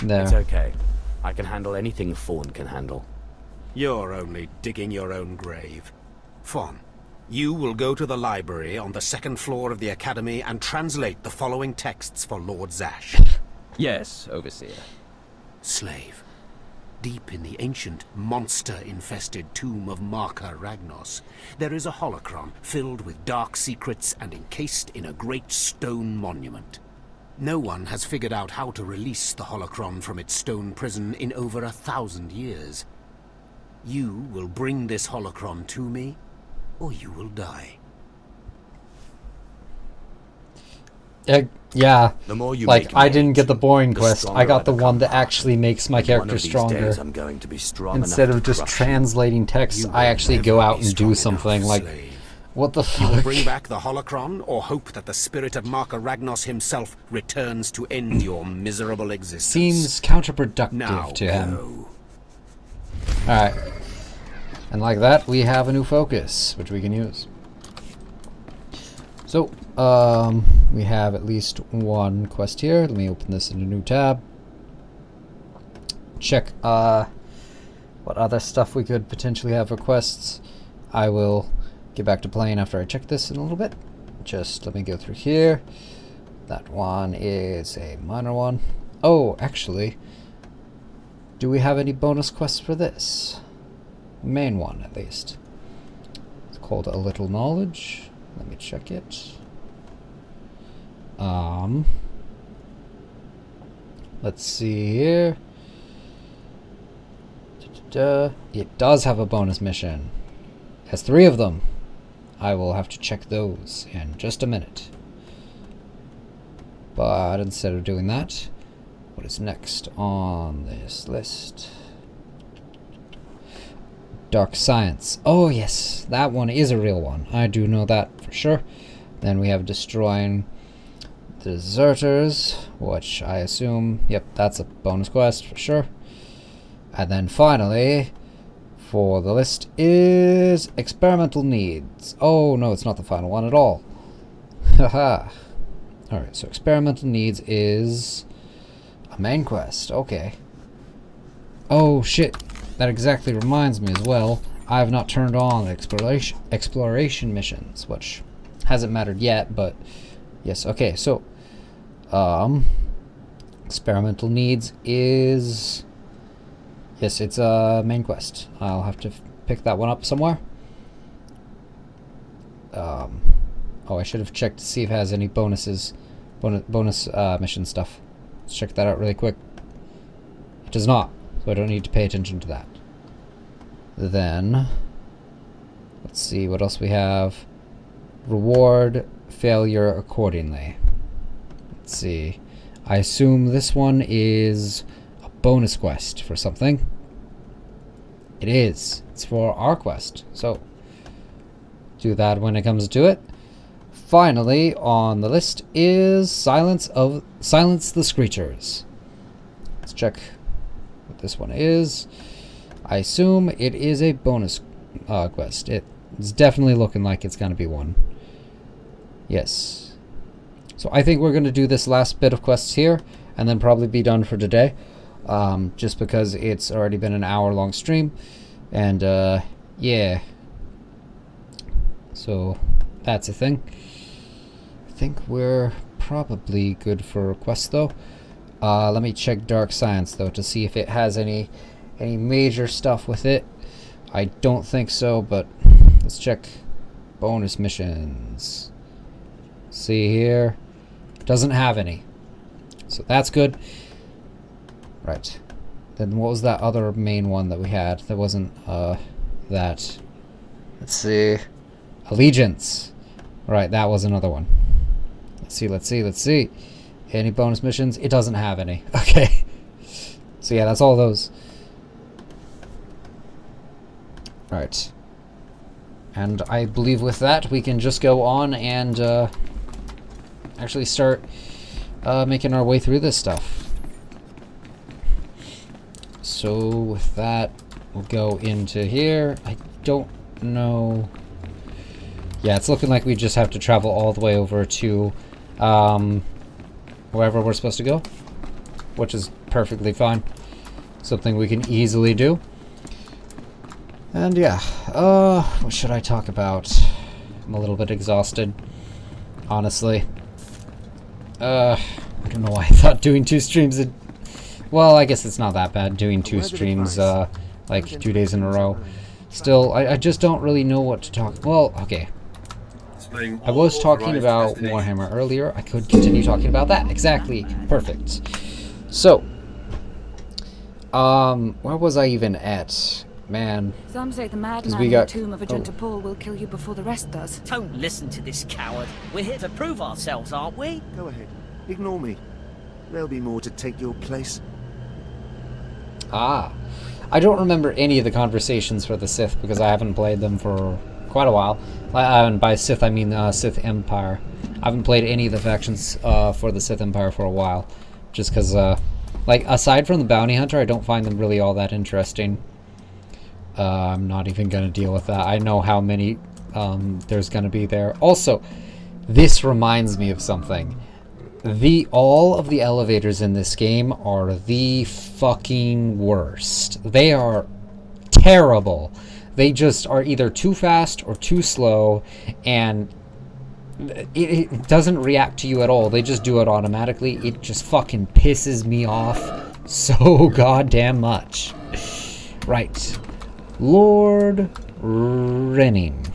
There. It's okay. I can handle anything Fawn can handle. You're only digging your own grave. Fon, you will go to the library on the second floor of the Academy and translate the following texts for Lord Zash. Yes, Overseer. Slave. Deep in the ancient, monster-infested tomb of Marka Ragnos, there is a holocron filled with dark secrets and encased in a great stone monument. No one has figured out how to release the holocron from its stone prison in over 1,000 years. You will bring this holocron to me, or you will die. Yeah, The more you like make I me didn't get the boring the quest. stronger I got the become. one that actually makes my One character of these stronger. days I'm going to be strong Instead enough of to just crush you. translating text, You I will actually never go out be and do strong something. enough, Like, slave. what the You will fuck? bring back the holocron, or hope that the spirit of Marka Ragnos himself returns to end your miserable existence. Seems counterproductive now to him. go. Alright. And like that, we have a new focus, which we can use. So, we have at least one quest here. Let me open this in a new tab. Check, what other stuff we could potentially have for quests. I will get back to playing after I check this in a little bit. Just let me go through here. That one is a minor one. Oh, actually, do we have any bonus quests for this? Main one, at least. It's called A Little Knowledge. Let me check it. Let's see here. It does have a bonus mission. It has 3 of them. I will have to check those in just a minute. But instead of doing that, what is next on this list? Dark Science. Oh yes, that one is a real one. I do know that for sure. Then we have Destroying Deserters, which I assume, yep, that's a bonus quest for sure. And then finally, for the list is Experimental Needs. Oh no, it's not the final one at all. Haha. Alright, so Experimental Needs is a main quest. Okay. Oh shit. That exactly reminds me as well, I have not turned on exploration missions, which hasn't mattered yet, but yes, okay, so Experimental Needs is, yes, it's a main quest. I'll have to pick that one up somewhere. Oh, I should have checked to see if it has any bonus mission stuff. Let's check that out really quick. It does not. So I don't need to pay attention to that. Then, let's see what else we have. Reward failure accordingly. Let's see. I assume this one is a bonus quest for something. It is. It's for our quest. So, do that when it comes to it. Finally, on the list is Silence the Screechers. Let's check what this one is. I assume it is a bonus quest. It's definitely looking like it's going to be one. Yes. So I think we're going to do this last bit of quests here and then probably be done for today. Just because it's already been an hour-long stream. And, yeah. So, that's a thing. I think we're probably good for quests, though. Let me check Dark Science, though, to see if it has any any major stuff with it. I don't think so, but let's check bonus missions. See here, doesn't have any, so that's good. Right, then what was that other main one that we had? That wasn't that. Let's see, allegiance. Right, that was another one. Let's see. Any bonus missions? It doesn't have any. Okay. So yeah, that's all those. Right. And I believe with that we can just go on and actually start making our way through this stuff. So with that, we'll go into here. I don't know. Yeah, it's looking like we just have to travel all the way over to wherever we're supposed to go, which is perfectly fine. Something we can easily do. And yeah, what should I talk about? I'm a little bit exhausted, honestly. I don't know why I thought doing 2 streams. Well, I guess it's not that bad doing 2 streams, like 2 days in a row. Still, I just don't really know what to talk. Well, okay. I was talking about Warhammer earlier. I could continue talking about that. Exactly. Perfect. So, where was I even at? Man. Some say the madman we in got- the tomb of Agenta Paul will kill you before the rest does. Don't listen to this coward. We're here to prove ourselves, aren't we? Go ahead. Ignore me. There'll be more to take your place. Ah. I don't remember any of the conversations for the Sith because I haven't played them for quite a while. And by Sith, I mean Sith Empire. I haven't played any of the factions for the Sith Empire for a while. Just because, like, aside from the Bounty Hunter, I don't find them really all that interesting. I'm not even going to deal with that. I know how many there's going to be there. Also, this reminds me of something. All of the elevators in this game are the fucking worst. They are terrible. They just are either too fast or too slow, and it doesn't react to you at all. They just do it automatically. It just fucking pisses me off so goddamn much. Right. Lord Renning.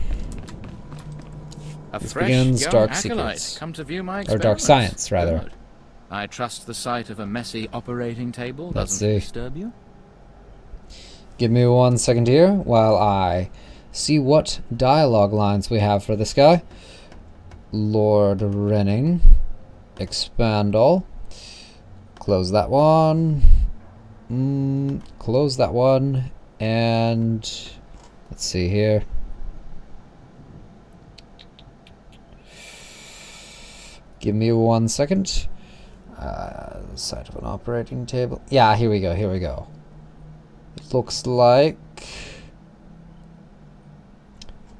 A This fresh begins young Dark acolyte. Secrets. Come to view my Or Dark experiments. Science, rather. Good. I trust the sight of a messy operating table Let's doesn't see. disturb you. Give me 1 second here while I see what dialogue lines we have for this guy. Lord Renning. Expand all. Close that one. Close that one. And let's see here. Give me 1 second. Side of an operating table. Yeah, here we go. It looks like,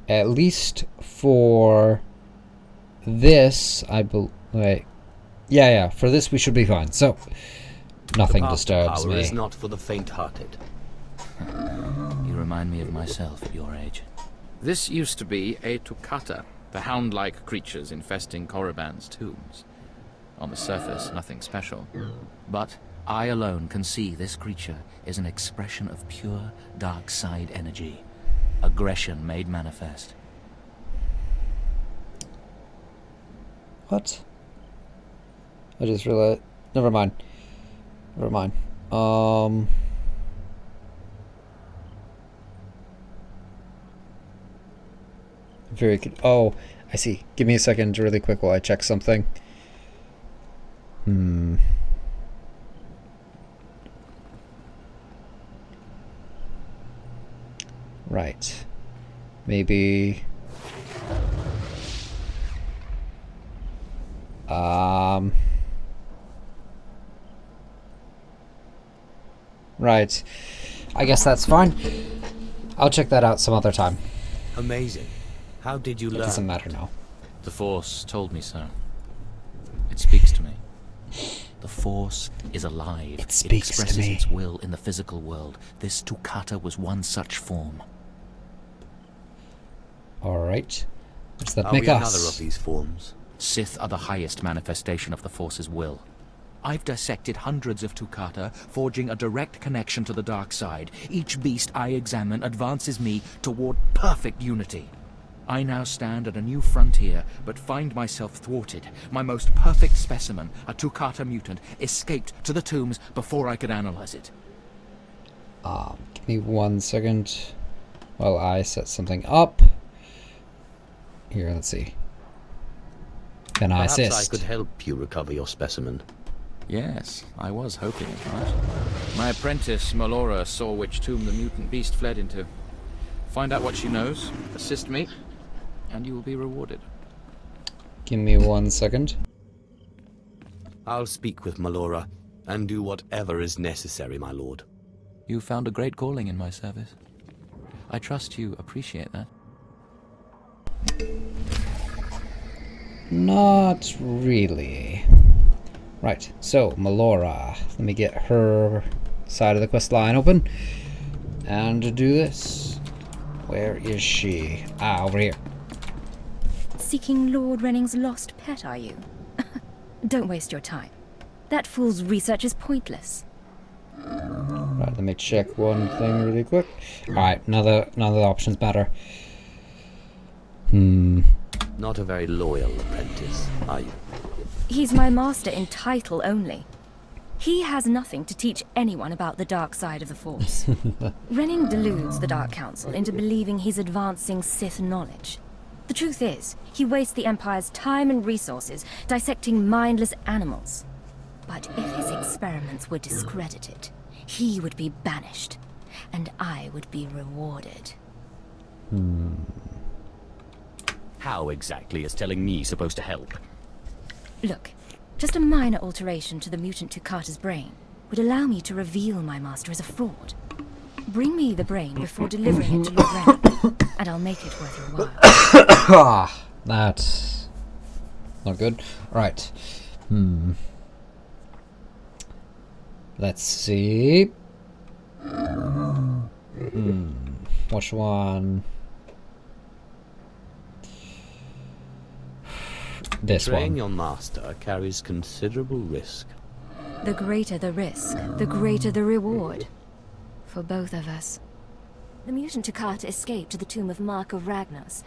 at least for this, wait. Yeah, for this we should be fine. So, nothing The path to disturbs power me. is not for the faint-hearted. You remind me of myself at your age. This used to be a Toccata, the hound-like creatures infesting Korriban's tombs. On the surface, nothing special. But I alone can see this creature is an expression of pure dark side energy. Aggression made manifest. What? I just realized. Never mind. Very good. Oh, I see. Give me a second really quick while I check something. Right. Maybe... Right. I guess that's fine. I'll check that out some other time. Amazing. How did you It learn? doesn't matter now. The Force told me so. It speaks to me. The Force is alive. It speaks to expresses me. its will in the physical world. This Toccata was one such form. Alright. What does that Are make we us? another of these forms? Sith are the highest manifestation of the Force's will. I've dissected hundreds of Tukata, forging a direct connection to the dark side. Each beast I examine advances me toward perfect unity. I now stand at a new frontier, but find myself thwarted. My most perfect specimen, a Tukata mutant, escaped to the tombs before I could analyze it. Give me 1 second while I set something up. Here, let's see. Can I assist? Perhaps I could help you recover your specimen. Yes, I was hoping as much. My apprentice, Melora, saw which tomb the mutant beast fled into. Find out what she knows, assist me, and you will be rewarded. Give me 1 second. I'll speak with Melora, and do whatever is necessary, my lord. You found a great calling in my service. I trust you appreciate that. Not really. Right, so Melora. Let me get her side of the quest line open. And to do this, where is she? Ah, over here. Seeking Lord Renning's lost pet, are you? Don't waste your time. That fool's research is pointless. Right, let me check one thing really quick. Alright, none of the options matter. Not a very loyal apprentice, are you? He's my master in title only. He has nothing to teach anyone about the dark side of the Force. Renning deludes the Dark Council into believing he's advancing Sith knowledge. The truth is, he wastes the Empire's time and resources dissecting mindless animals. But if his experiments were discredited, he would be banished, and I would be rewarded. How exactly is telling me supposed to help? Look, just a minor alteration to the mutant Tukata's brain would allow me to reveal my master as a fraud. Bring me the brain before delivering it to Lord Renning, and I'll make it worth your while. That's not good. Right. Let's see. Which one? This Betraying one. your master carries considerable risk. The greater the risk, the greater the reward. For both of us. The mutant Tukata escaped to the tomb of Mark of Ragnos.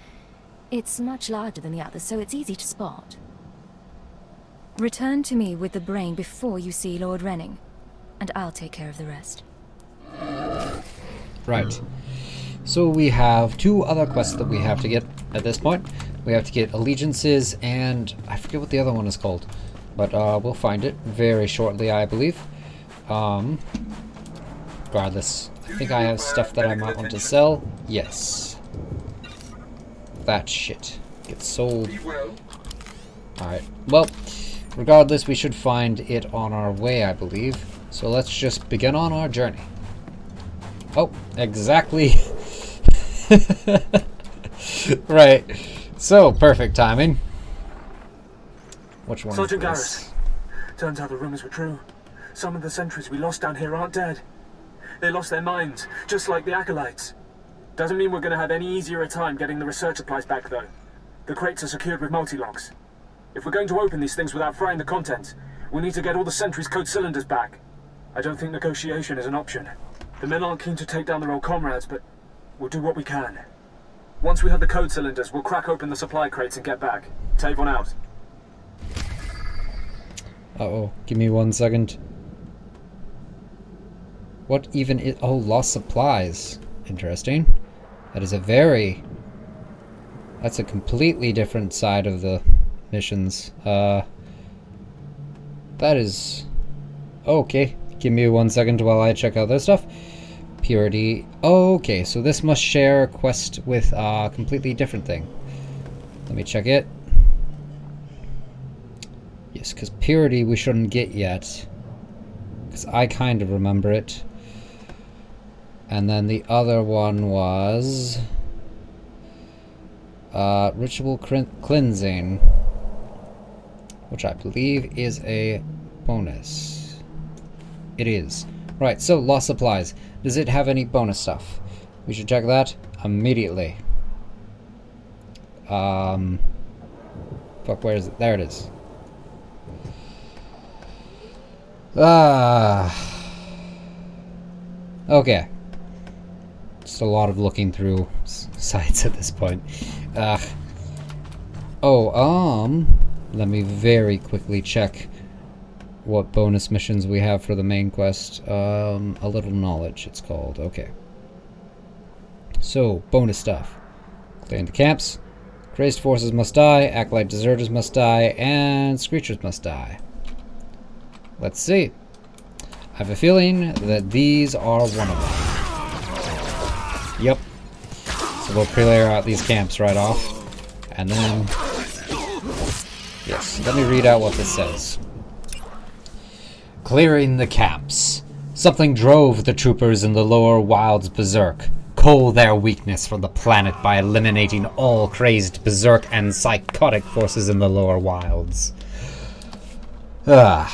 It's much larger than the others, so it's easy to spot. Return to me with the brain before you see Lord Renning, and I'll take care of the rest. Right. So we have 2 other quests that we have to get at this point. We have to get allegiances, and I forget what the other one is called, but we'll find it very shortly, I believe. Regardless, I think I have stuff that I might want to sell. Yes. That shit gets sold. Alright, well, regardless, we should find it on our way, I believe. So let's just begin on our journey. Oh, exactly. Right. So, perfect timing. Which one Sergeant is this? Garrus. Turns out the rumors were true. Some of the sentries we lost down here aren't dead. They lost their minds, just like the Acolytes. Doesn't mean we're going to have any easier a time getting the research supplies back, though. The crates are secured with multi-locks. If we're going to open these things without frying the contents, we need to get all the sentries' code cylinders back. I don't think negotiation is an option. The men aren't keen to take down their old comrades, but we'll do what we can. Once we have the code cylinders, we'll crack open the supply crates and get back. Tavon out. Uh-oh, give me 1 second. What even is... Oh, lost supplies. Interesting. That is a very... That's a completely different side of the missions. That is... Okay, give me 1 second while I check out this stuff. Purity. Okay, so this must share a quest with a completely different thing. Let me check it. Yes, because Purity we shouldn't get yet. Because I kind of remember it. And then the other one was... Ritual Cleansing. Which I believe is a bonus. It is. Right, so lost supplies. Does it have any bonus stuff? We should check that immediately. Fuck, where is it? There it is. Okay. Just a lot of looking through sites at this point. Let me very quickly check what bonus missions we have for the main quest. A little knowledge, it's called. Okay. So, bonus stuff. Clearing the camps. Crazed forces must die, acolyte deserters must die, and screechers must die. Let's see. I have a feeling that these are one of them. Yep. So we'll clear out these camps right off. And then... Yes, let me read out what this says. Clearing the camps. Something drove the troopers in the lower wilds berserk. Cull their weakness from the planet by eliminating all crazed berserk and psychotic forces in the lower wilds. Right.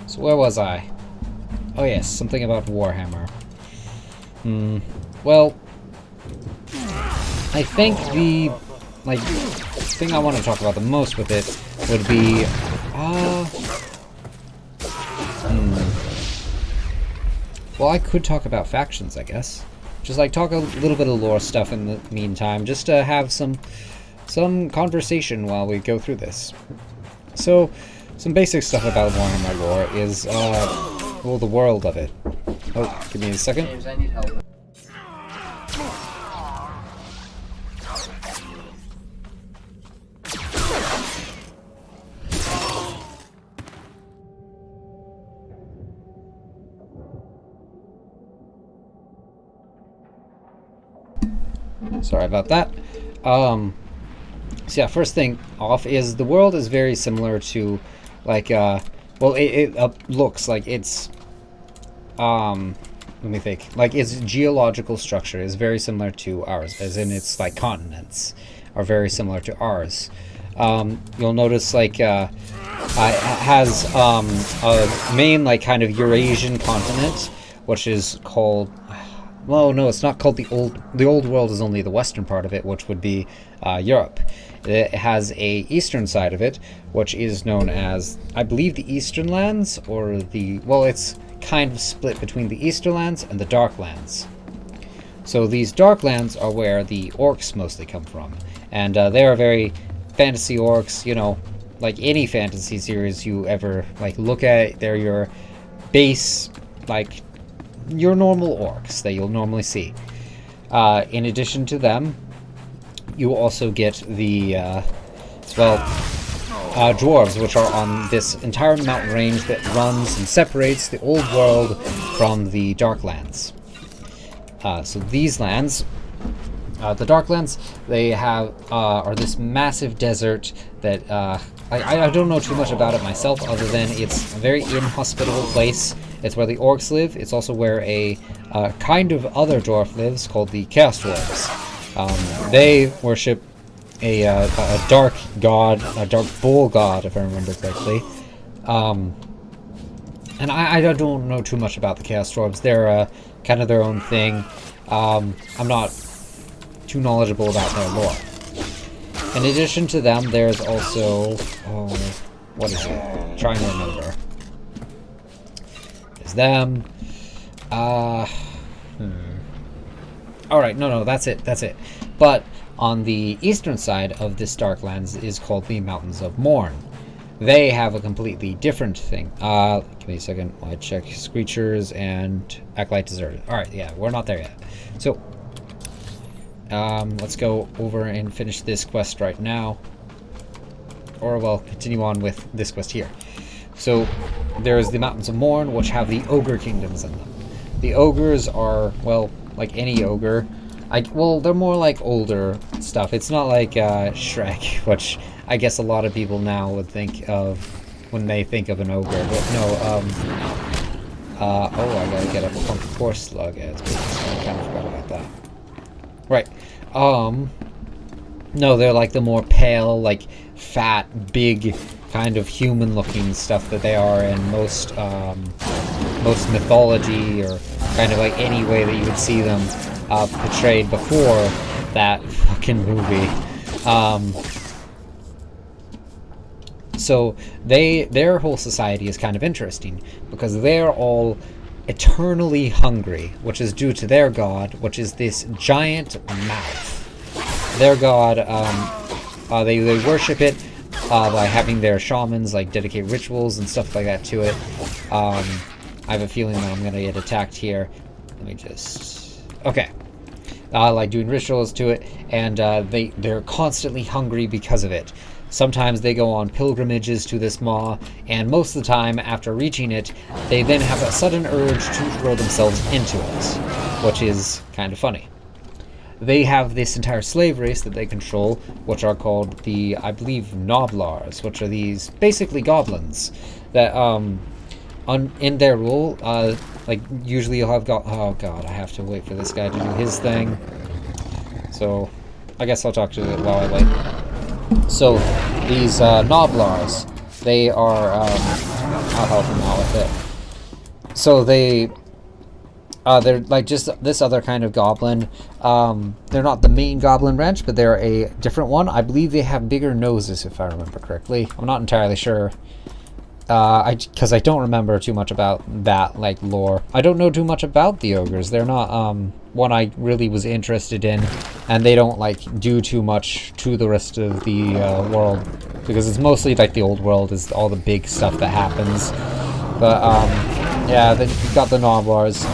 So where was I? Oh yes, something about Warhammer. Well, I think the thing I want to talk about the most with it would be well, I could talk about factions, I guess. Just like talk a little bit of lore stuff in the meantime, just to have some conversation while we go through this. So, some basic stuff about Warhammer lore is well, the world of it. Oh, give me a second. James, I need help. Sorry about that. So yeah, first thing off is the world is very similar to, like, well, it looks like it's, let me think, like its geological structure is very similar to ours, as in its, like, continents are very similar to ours. You'll notice, like, it has a main, like, kind of Eurasian continent, which is called... Well, no, it's not called the old. The old world is only the western part of it, which would be Europe. It has a eastern side of it, which is known as, I believe, the Eastern Lands, or the... Well, it's kind of split between the Eastern Lands and the Dark Lands. So these Dark Lands are where the orcs mostly come from, and they are very fantasy orcs. You know, like any fantasy series you ever like look at, they're your base, like, your normal orcs that you'll normally see. In addition to them, you also get the dwarves, which are on this entire mountain range that runs and separates the old world from the dark lands. So these lands, the dark lands, they have are this massive desert that I don't know too much about it myself, other than it's a very inhospitable place. It's where the orcs live. It's also where a kind of other dwarf lives called the Chaos Dwarves. They worship a dark god, a dark bull god, if I remember correctly. And I don't know too much about the Chaos Dwarves. They're kind of their own thing. I'm not too knowledgeable about their lore. In addition to them, there's also... Oh, what is it? I'm trying to remember. There's them. Alright, no, that's it. But on the eastern side of this Darklands is called the Mountains of Morn. They have a completely different thing. Give me a second while I check Screechers and Acolyte Deserted. Alright, yeah, we're not there yet. So, let's go over and finish this quest right now. Or, well, continue on with this quest here. So, there's the Mountains of Morn, which have the Ogre Kingdoms in them. The Ogres are, well, like any ogre. Well, they're more like older stuff. It's not like Shrek, which I guess a lot of people now would think of when they think of an ogre. But no, oh, I gotta get a punk horse slug as I kind of forgot about that. Right. No, they're like the more pale, like fat, big, kind of human-looking stuff that they are in most mythology, or kind of like any way that you would see them portrayed before that fucking movie. So their whole society is kind of interesting because they're all eternally hungry, which is due to their god, which is this giant mouth. Their god, they worship it by having their shamans like dedicate rituals and stuff like that to it. I have a feeling that I'm gonna get attacked here. Let me just... Okay. Like doing rituals to it, and they're constantly hungry because of it. Sometimes they go on pilgrimages to this maw, and most of the time, after reaching it, they then have a sudden urge to throw themselves into it, which is kind of funny. They have this entire slave race that they control, which are called the, I believe, Noblars, which are these basically goblins that, in their rule, like, usually you'll have oh god, I have to wait for this guy to do his thing. So, I guess I'll talk to it while I wait. So, these Noblars, they are, I'll help them out with it. So they're like just this other kind of goblin. They're not the main goblin branch, but they're a different one. I believe they have bigger noses, if I remember correctly. I'm not entirely sure. Because I don't remember too much about that, like, lore. I don't know too much about the ogres. They're not, one I really was interested in, and they don't, like, do too much to the rest of the, world, because it's mostly, like, the old world is all the big stuff that happens. But, yeah, you've got the Noblars.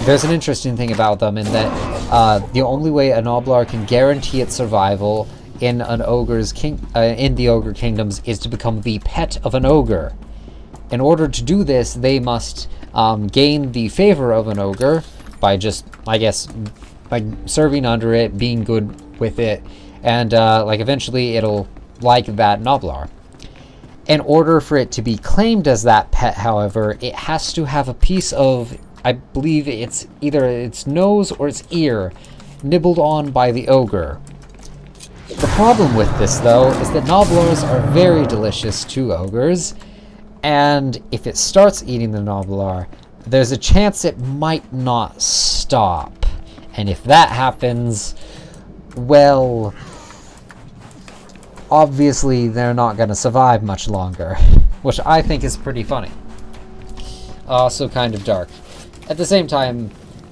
There's an interesting thing about them in that, the only way a Noblar can guarantee its survival in an ogre's in the ogre kingdoms is to become the pet of an ogre. In order to do this, they must gain the favor of an ogre by just, I guess, by serving under it, being good with it, and like eventually it'll like that Noblar. In order for it to be claimed as that pet, however, it has to have a piece of, I believe it's either its nose or its ear, nibbled on by the ogre. The problem with this, though, is that Noblars are very delicious to ogres, and if it starts eating the Noblar, there's a chance it might not stop. And if that happens, well, obviously they're not going to survive much longer, which I think is pretty funny. Also kind of dark. At the same time,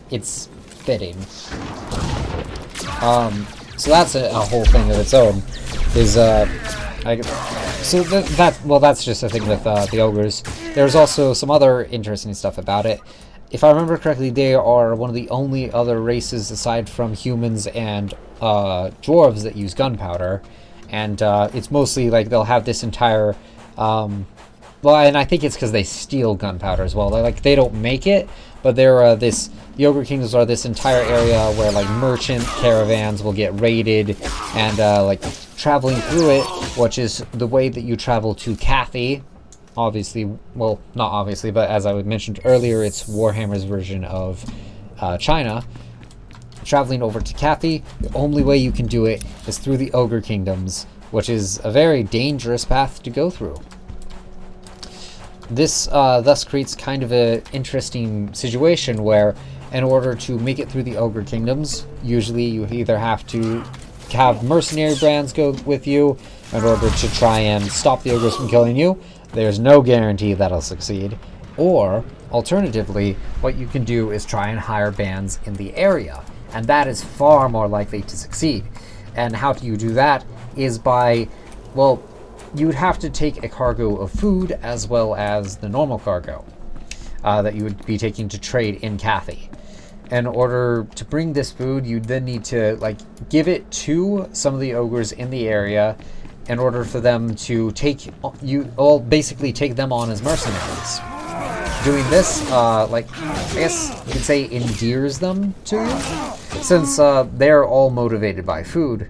it's fitting. So that's a whole thing of its own. That's just a thing with the ogres. There's also some other interesting stuff about it. If I remember correctly, they are one of the only other races aside from humans and dwarves that use gunpowder, and it's mostly like they'll have this entire. Well, and I think it's because they steal gunpowder as well. They don't make it, but they're the Ogre Kingdoms are this entire area where like merchant caravans will get raided, and like traveling through it, which is the way that you travel to Cathay. Obviously, well, not obviously, but as I mentioned earlier, it's Warhammer's version of China. Traveling over to Cathay, the only way you can do it is through the Ogre Kingdoms, which is a very dangerous path to go through. This thus creates kind of an interesting situation where, in order to make it through the Ogre Kingdoms, usually you either have to have mercenary brands go with you in order to try and stop the ogres from killing you. There's no guarantee that'll succeed. Or, alternatively, what you can do is try and hire bands in the area, and that is far more likely to succeed. And how do you do that is by, well, you would have to take a cargo of food as well as the normal cargo that you would be taking to trade in Cathay. In order to bring this food, you'd then need to like give it to some of the ogres in the area in order for them to basically take them on as mercenaries. Doing this, like, I guess you could say endears them to you, since they're all motivated by food.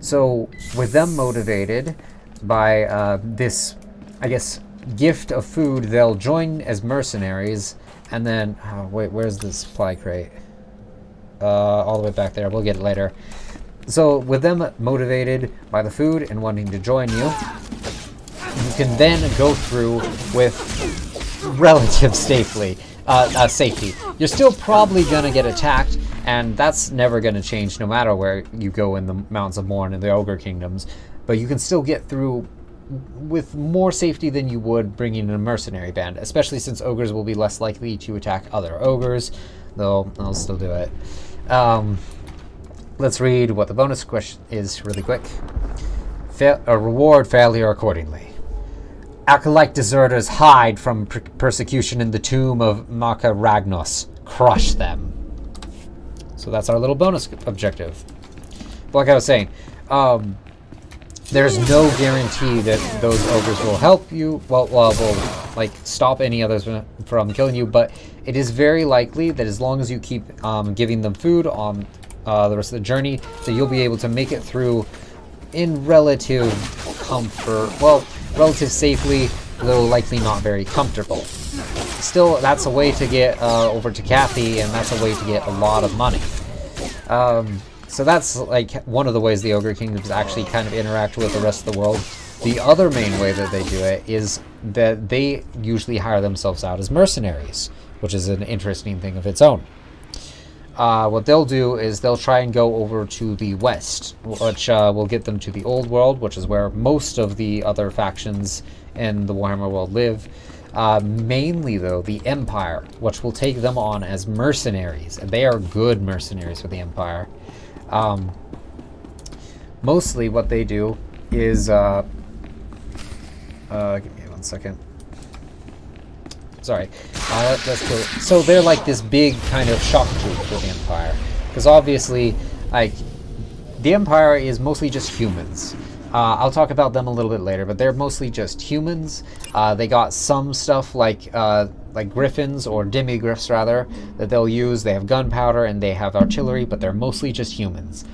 So with them motivated by this, I guess, gift of food, they'll join as mercenaries, and then, oh wait, where's the supply crate? All the way back there, we'll get it later. So with them motivated by the food and wanting to join you, you can then go through with relative safety. You're still probably gonna get attacked, and that's never gonna change no matter where you go in the Mountains of Morn and the Ogre Kingdoms. but you can still get through with more safety than you would bringing in a mercenary band, especially since ogres will be less likely to attack other ogres, though I'll still do it. Let's read what the bonus question is really quick. Reward failure accordingly. Acolyte deserters hide from persecution in the tomb of Maka Ragnos. Crush them. So that's our little bonus objective. But like I was saying, there's no guarantee that those ogres will help you, will like stop any others from killing you, but it is very likely that as long as you keep giving them food on the rest of the journey, that you'll be able to make it through in relative comfort, well, relative safely, though likely not very comfortable. Still, that's a way to get over to Kathy, and that's a way to get a lot of money. So that's like one of the ways the Ogre Kingdoms actually kind of interact with the rest of the world. The other main way that they do it is that they usually hire themselves out as mercenaries, which is an interesting thing of its own. What they'll do is they'll try and go over to the west, which will get them to the old world, which is where most of the other factions in the Warhammer world live. Mainly, though, the Empire, which will take them on as mercenaries, and they are good mercenaries for the Empire. Mostly what they do is, give me 1 second. Sorry, that's cool. So they're like this big kind of shock troop for the Empire, because obviously, like, the Empire is mostly just humans. I'll talk about them a little bit later, but they're mostly just humans. They got some stuff like griffins, or demigriffs rather, that they'll use. They have gunpowder and they have artillery, but they're mostly just humans.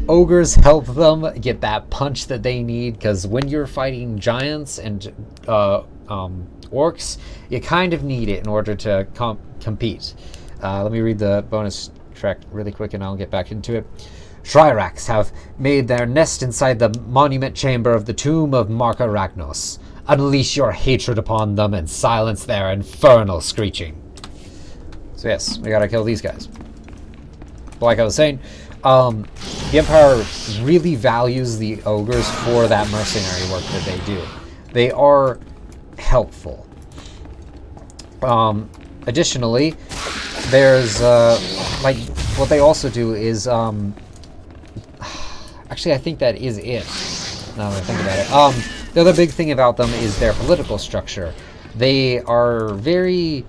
Ogres help them get that punch that they need, because when you're fighting giants and orcs, you kind of need it in order to compete. Let me read the bonus track really quick and I'll get back into it. Shrirax have made their nest inside the monument chamber of the tomb of Marka Ragnos. Unleash your hatred upon them and silence their infernal screeching. So yes, we gotta kill these guys. But like I was saying, the Empire really values the ogres for that mercenary work that they do. They are helpful. Additionally, there's like what they also do is actually I think that is it. Now that I think about it, the other big thing about them is their political structure. They are very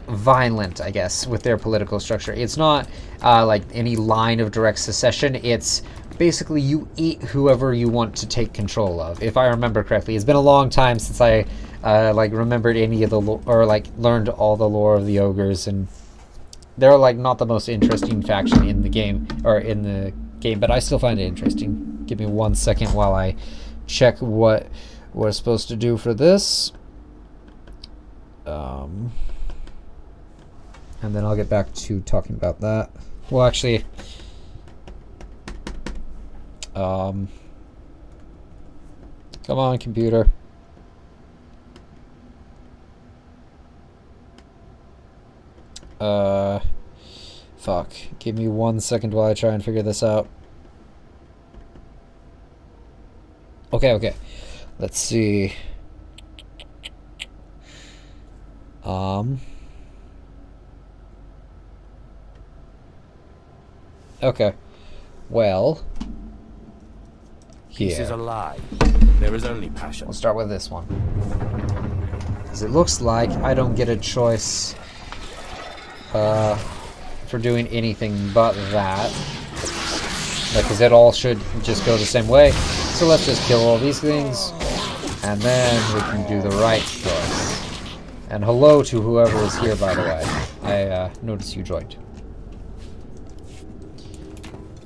violent, I guess, with their political structure. It's not like any line of direct succession. It's basically you eat whoever you want to take control of, if I remember correctly. It's been a long time since I like remembered any of the or like learned all the lore of the ogres, and they're like not the most interesting faction in the game, but I still find it interesting. Give me 1 second while I check what we're supposed to do for this, and then I'll get back to talking about that. Well, actually, come on, computer. Fuck. Give me 1 second while I try and figure this out. Okay. Let's see. Okay. Well, Peace is a lie. There is only passion. We'll start with this one, because it looks like I don't get a choice for doing anything but that, because it all should just go the same way. So let's just kill all these things, and then we can do the right choice. And hello to whoever is here, by the way. I noticed you joined.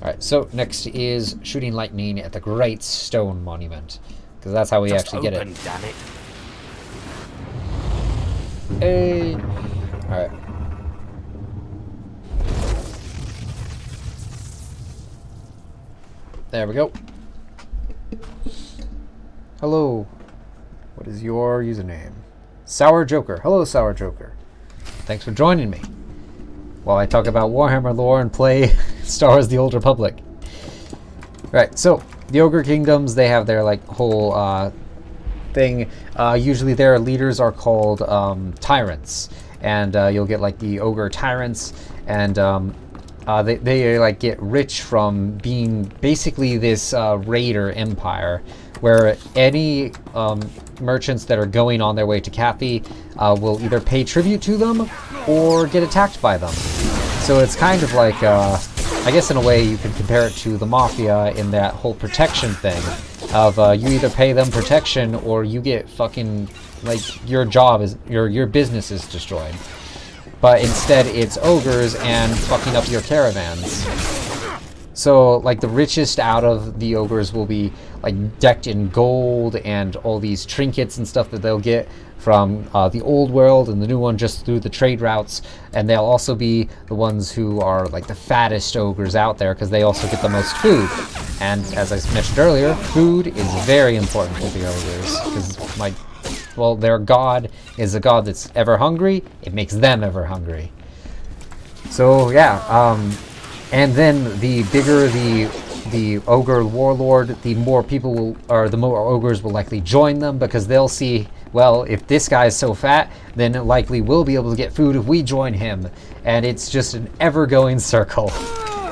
Alright, so next is shooting lightning at the Great Stone Monument, because that's how we actually get it. Damn it. Hey! Alright. There we go. Hello. What is your username? Sour Joker. Hello, Sour Joker. Thanks for joining me while I talk about Warhammer lore and play Star Wars: The Old Republic. Right, so the ogre kingdoms, they have their like whole thing. Usually their leaders are called tyrants, and you'll get like the ogre tyrants, and they like get rich from being basically this raider empire, where any merchants that are going on their way to Cathay will either pay tribute to them or get attacked by them. So it's kind of like, I guess in a way you could compare it to the Mafia in that whole protection thing of you either pay them protection or you get fucking, like, your job is, your business is destroyed. But instead it's ogres and fucking up your caravans. So, like, the richest out of the ogres will be, like, decked in gold and all these trinkets and stuff that they'll get from the old world and the new one just through the trade routes. And they'll also be the ones who are, like, the fattest ogres out there because they also get the most food. And, as I mentioned earlier, food is very important to the ogres because, like, well, their god is a god that's ever hungry. It makes them ever hungry. So, yeah, and then the bigger the ogre warlord, the more people will, or the more ogres will likely join them because they'll see, well, if this guy is so fat, then it likely we'll be able to get food if we join him. And it's just an ever-going circle.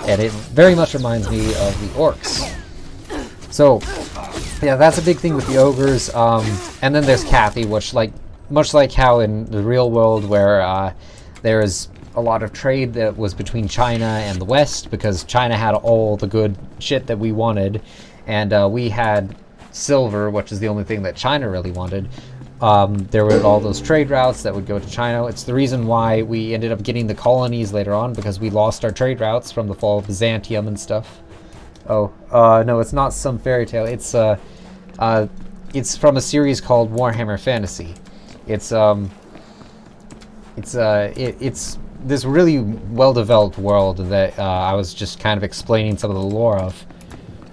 And it very much reminds me of the orcs. So, yeah, that's a big thing with the ogres. And then there's Cathay, which, like, much like how in the real world where there's a lot of trade that was between China and the West, because China had all the good shit that we wanted, and we had silver, which is the only thing that China really wanted. There were all those trade routes that would go to China. It's the reason why we ended up getting the colonies later on, because we lost our trade routes from the fall of Byzantium and stuff. Oh, no, it's not some fairy tale. It's from a series called Warhammer Fantasy. It's this really well-developed world that I was just kind of explaining some of the lore of.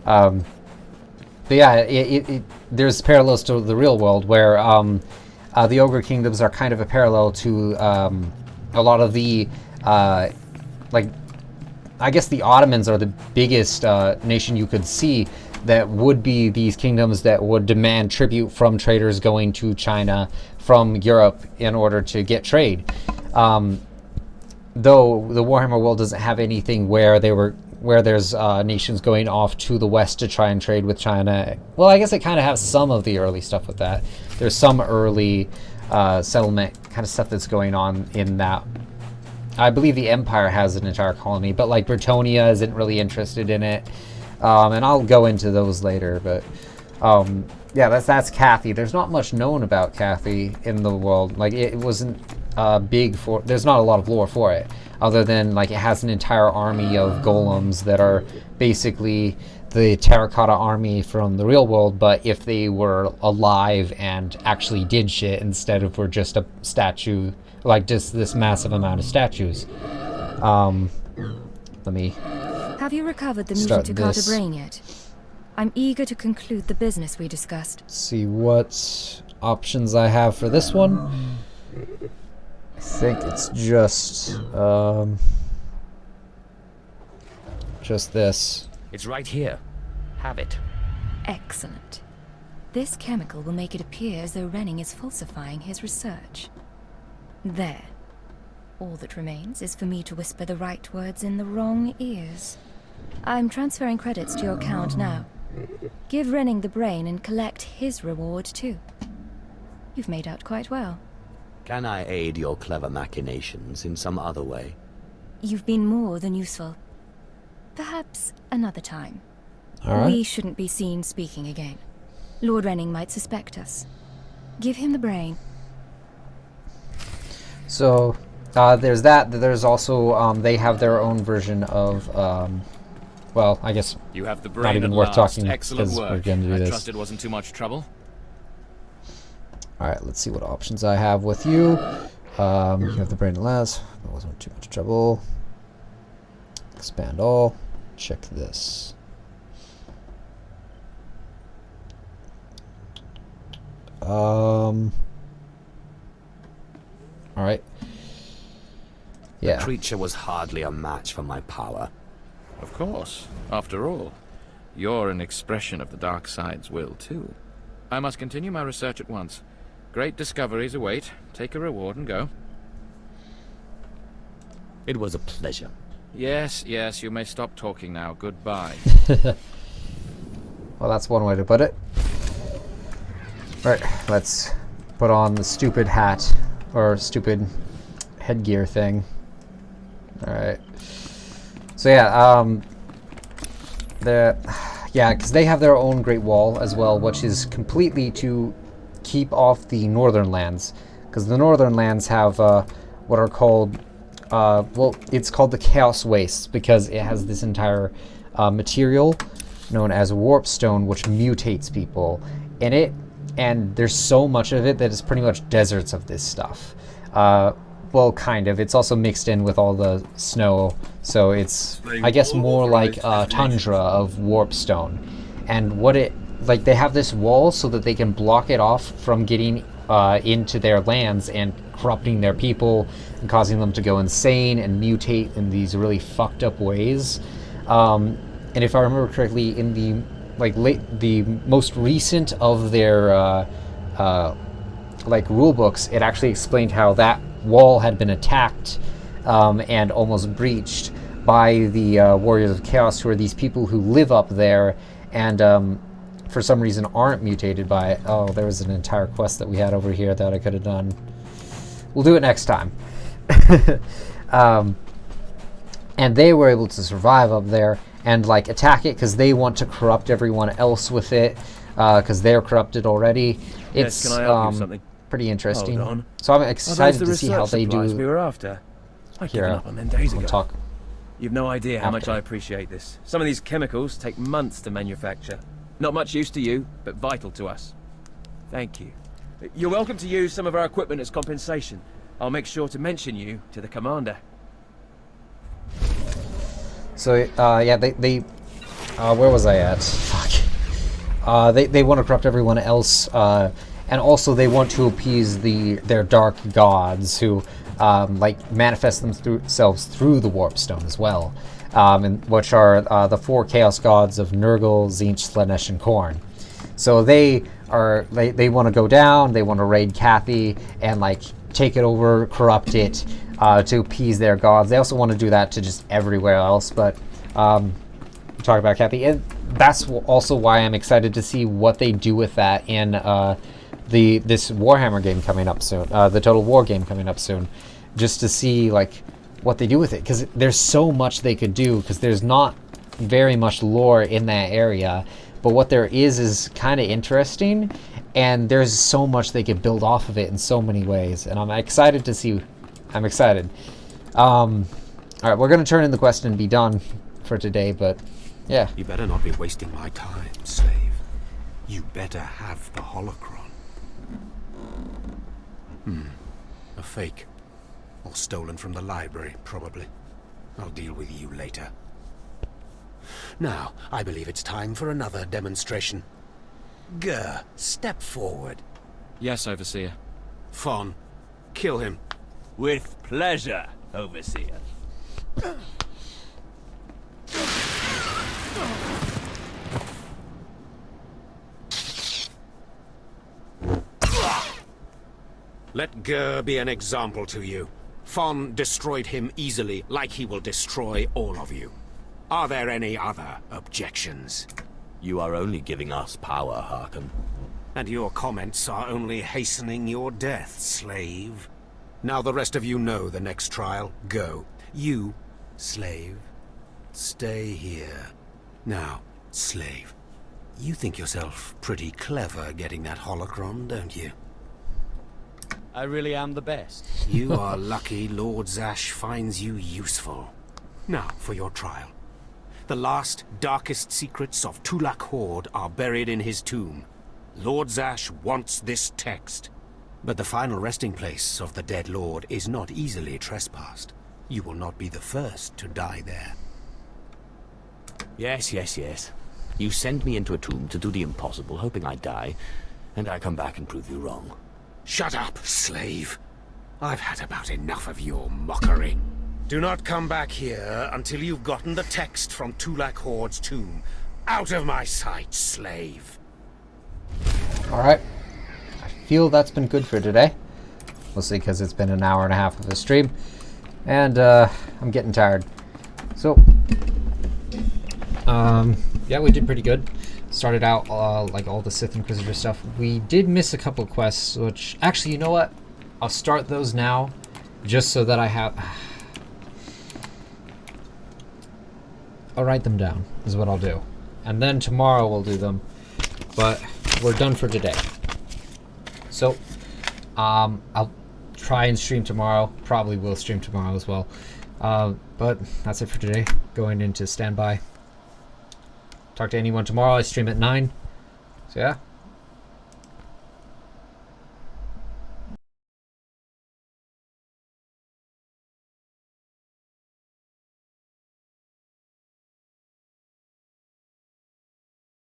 But yeah, there's parallels to the real world where the ogre kingdoms are kind of a parallel to a lot of the like, I guess the Ottomans are the biggest nation you could see that would be these kingdoms that would demand tribute from traders going to China from Europe in order to get trade. Though the Warhammer world doesn't have anything where there's nations going off to the west to try and trade with China. Well, I guess it kind of has some of the early stuff with that. There's some early settlement kind of stuff that's going on in that. I believe the Empire has an entire colony, but like Britonia isn't really interested in it. And I'll go into those later, but yeah, that's Cathay. There's not much known about Cathay in the world. Like, it wasn't big for, there's not a lot of lore for it, other than like it has an entire army of golems that are basically the terracotta army from the real world, but if they were alive and actually did shit instead of were just a statue, like just this massive amount of statues. Let me Have you recovered the Mushi brain yet? I'm eager to conclude the business we discussed. See what options I have for this one. I think it's just this. It's right here. Have it. Excellent. This chemical will make it appear as though Renning is falsifying his research. There. All that remains is for me to whisper the right words in the wrong ears. I'm transferring credits to your account now. Give Renning the brain and collect his reward too. You've made out quite well. Can I aid your clever machinations in some other way? You've been more than useful. Perhaps another time. All right. We shouldn't be seen speaking again. Lord Renning might suspect us. Give him the brain. So, there's that. There's also, they have their own version of, well, I guess you have the brain not even at worth last. talking Excellent because work. we're going to do I this. trust it wasn't too much trouble. Alright, let's see what options I have with you. You have the brain at last. That wasn't too much trouble. Expand all. Check this. Alright. The creature was hardly a match for my power. Of course. After all, You're an expression of the dark side's will, too. I must continue my research at once. Great discoveries await. Take a reward and go. It was a pleasure. Yes, yes, you may stop talking now. Goodbye. Well, that's one way to put it. Right, let's put on the stupid hat, or stupid headgear thing. Alright. So yeah, because they have their own Great Wall as well, which is completely to keep off the northern lands. Because the northern lands have what are called, well, it's called the Chaos Wastes, because it has this entire material known as warpstone, which mutates people in it. And there's so much of it that it's pretty much deserts of this stuff. Well, kind of. It's also mixed in with all the snow, so it's, I guess, more like tundra of warpstone. And what it, like, they have this wall so that they can block it off from getting into their lands and corrupting their people and causing them to go insane and mutate in these really fucked up ways. And if I remember correctly, in the the most recent of their rule books, it actually explained how that wall had been attacked and almost breached by the Warriors of Chaos, who are these people who live up there and for some reason aren't mutated by it. Oh, there was an entire quest that we had over here that I could have done. We'll do it next time. And they were able to survive up there and like attack it because they want to corrupt everyone else with it because they're corrupted already. It's can I help you something? Pretty interesting. Hold on. So I'm excited to see how they do. We were after. I Here, up on them days ago. we'll talk. You've no idea how much after. I appreciate this. Some of these chemicals take months to manufacture. Not much use to you, but vital to us. Thank you. You're welcome to use some of our equipment as compensation. I'll make sure to mention you to the commander. So yeah, they where was I at? Fuck. They want to corrupt everyone else, and also they want to appease their dark gods who like manifest themselves through the warpstone as well, and which are the four chaos gods of Nurgle, Tzeentch, Slaanesh, and Khorne. So they want to go down. They want to raid Cathy and like take it over, corrupt it. To appease their gods. They also want to do that to just everywhere else, but talk about Cathy. And that's also why I'm excited to see what they do with that in this Warhammer game coming up soon, the Total War game coming up soon, just to see like what they do with it, because there's so much they could do, because there's not very much lore in that area, but what there is kind of interesting, and there's so much they could build off of it in so many ways, and I'm excited to see. I'm excited. Alright, we're going to turn in the quest and be done for today, but yeah. You better not be wasting my time, slave. You better have the holocron. A fake. Or stolen from the library, probably. I'll deal with you later. Now, I believe it's time for another demonstration. Gur, step forward. Yes, Overseer. Fon, kill him. With pleasure, Overseer. Let Gur be an example to you. Fon destroyed him easily, like he will destroy all of you. Are there any other objections? You are only giving us power, Harkin. And your comments are only hastening your death, slave. Now the rest of you know the next trial. Go. You, slave, stay here. Now, slave, you think yourself pretty clever getting that holocron, don't you? I really am the best. You are lucky Lord Zash finds you useful. Now, for your trial. The last, darkest secrets of Tulak Horde are buried in his tomb. Lord Zash wants this text. But the final resting place of the dead lord is not easily trespassed. You will not be the first to die there. Yes. You send me into a tomb to do the impossible, hoping I die, and I come back and prove you wrong. Shut up, slave. I've had about enough of your mockery. Do not come back here until you've gotten the text from Tulak Horde's tomb. Out of my sight, slave. Alright. I feel that's been good for today. Mostly because it's been an hour and a half of a stream. And I'm getting tired. So, yeah, we did pretty good. Started out like all the Sith Inquisitor stuff. We did miss a couple quests, which actually, you know what? I'll start those now, just so that I have. I'll write them down. Is what I'll do, and then tomorrow we'll do them. But we're done for today. So, I'll try and stream tomorrow. Probably will stream tomorrow as well. But that's it for today. Going into standby. Talk to anyone tomorrow. I stream at 9. So yeah.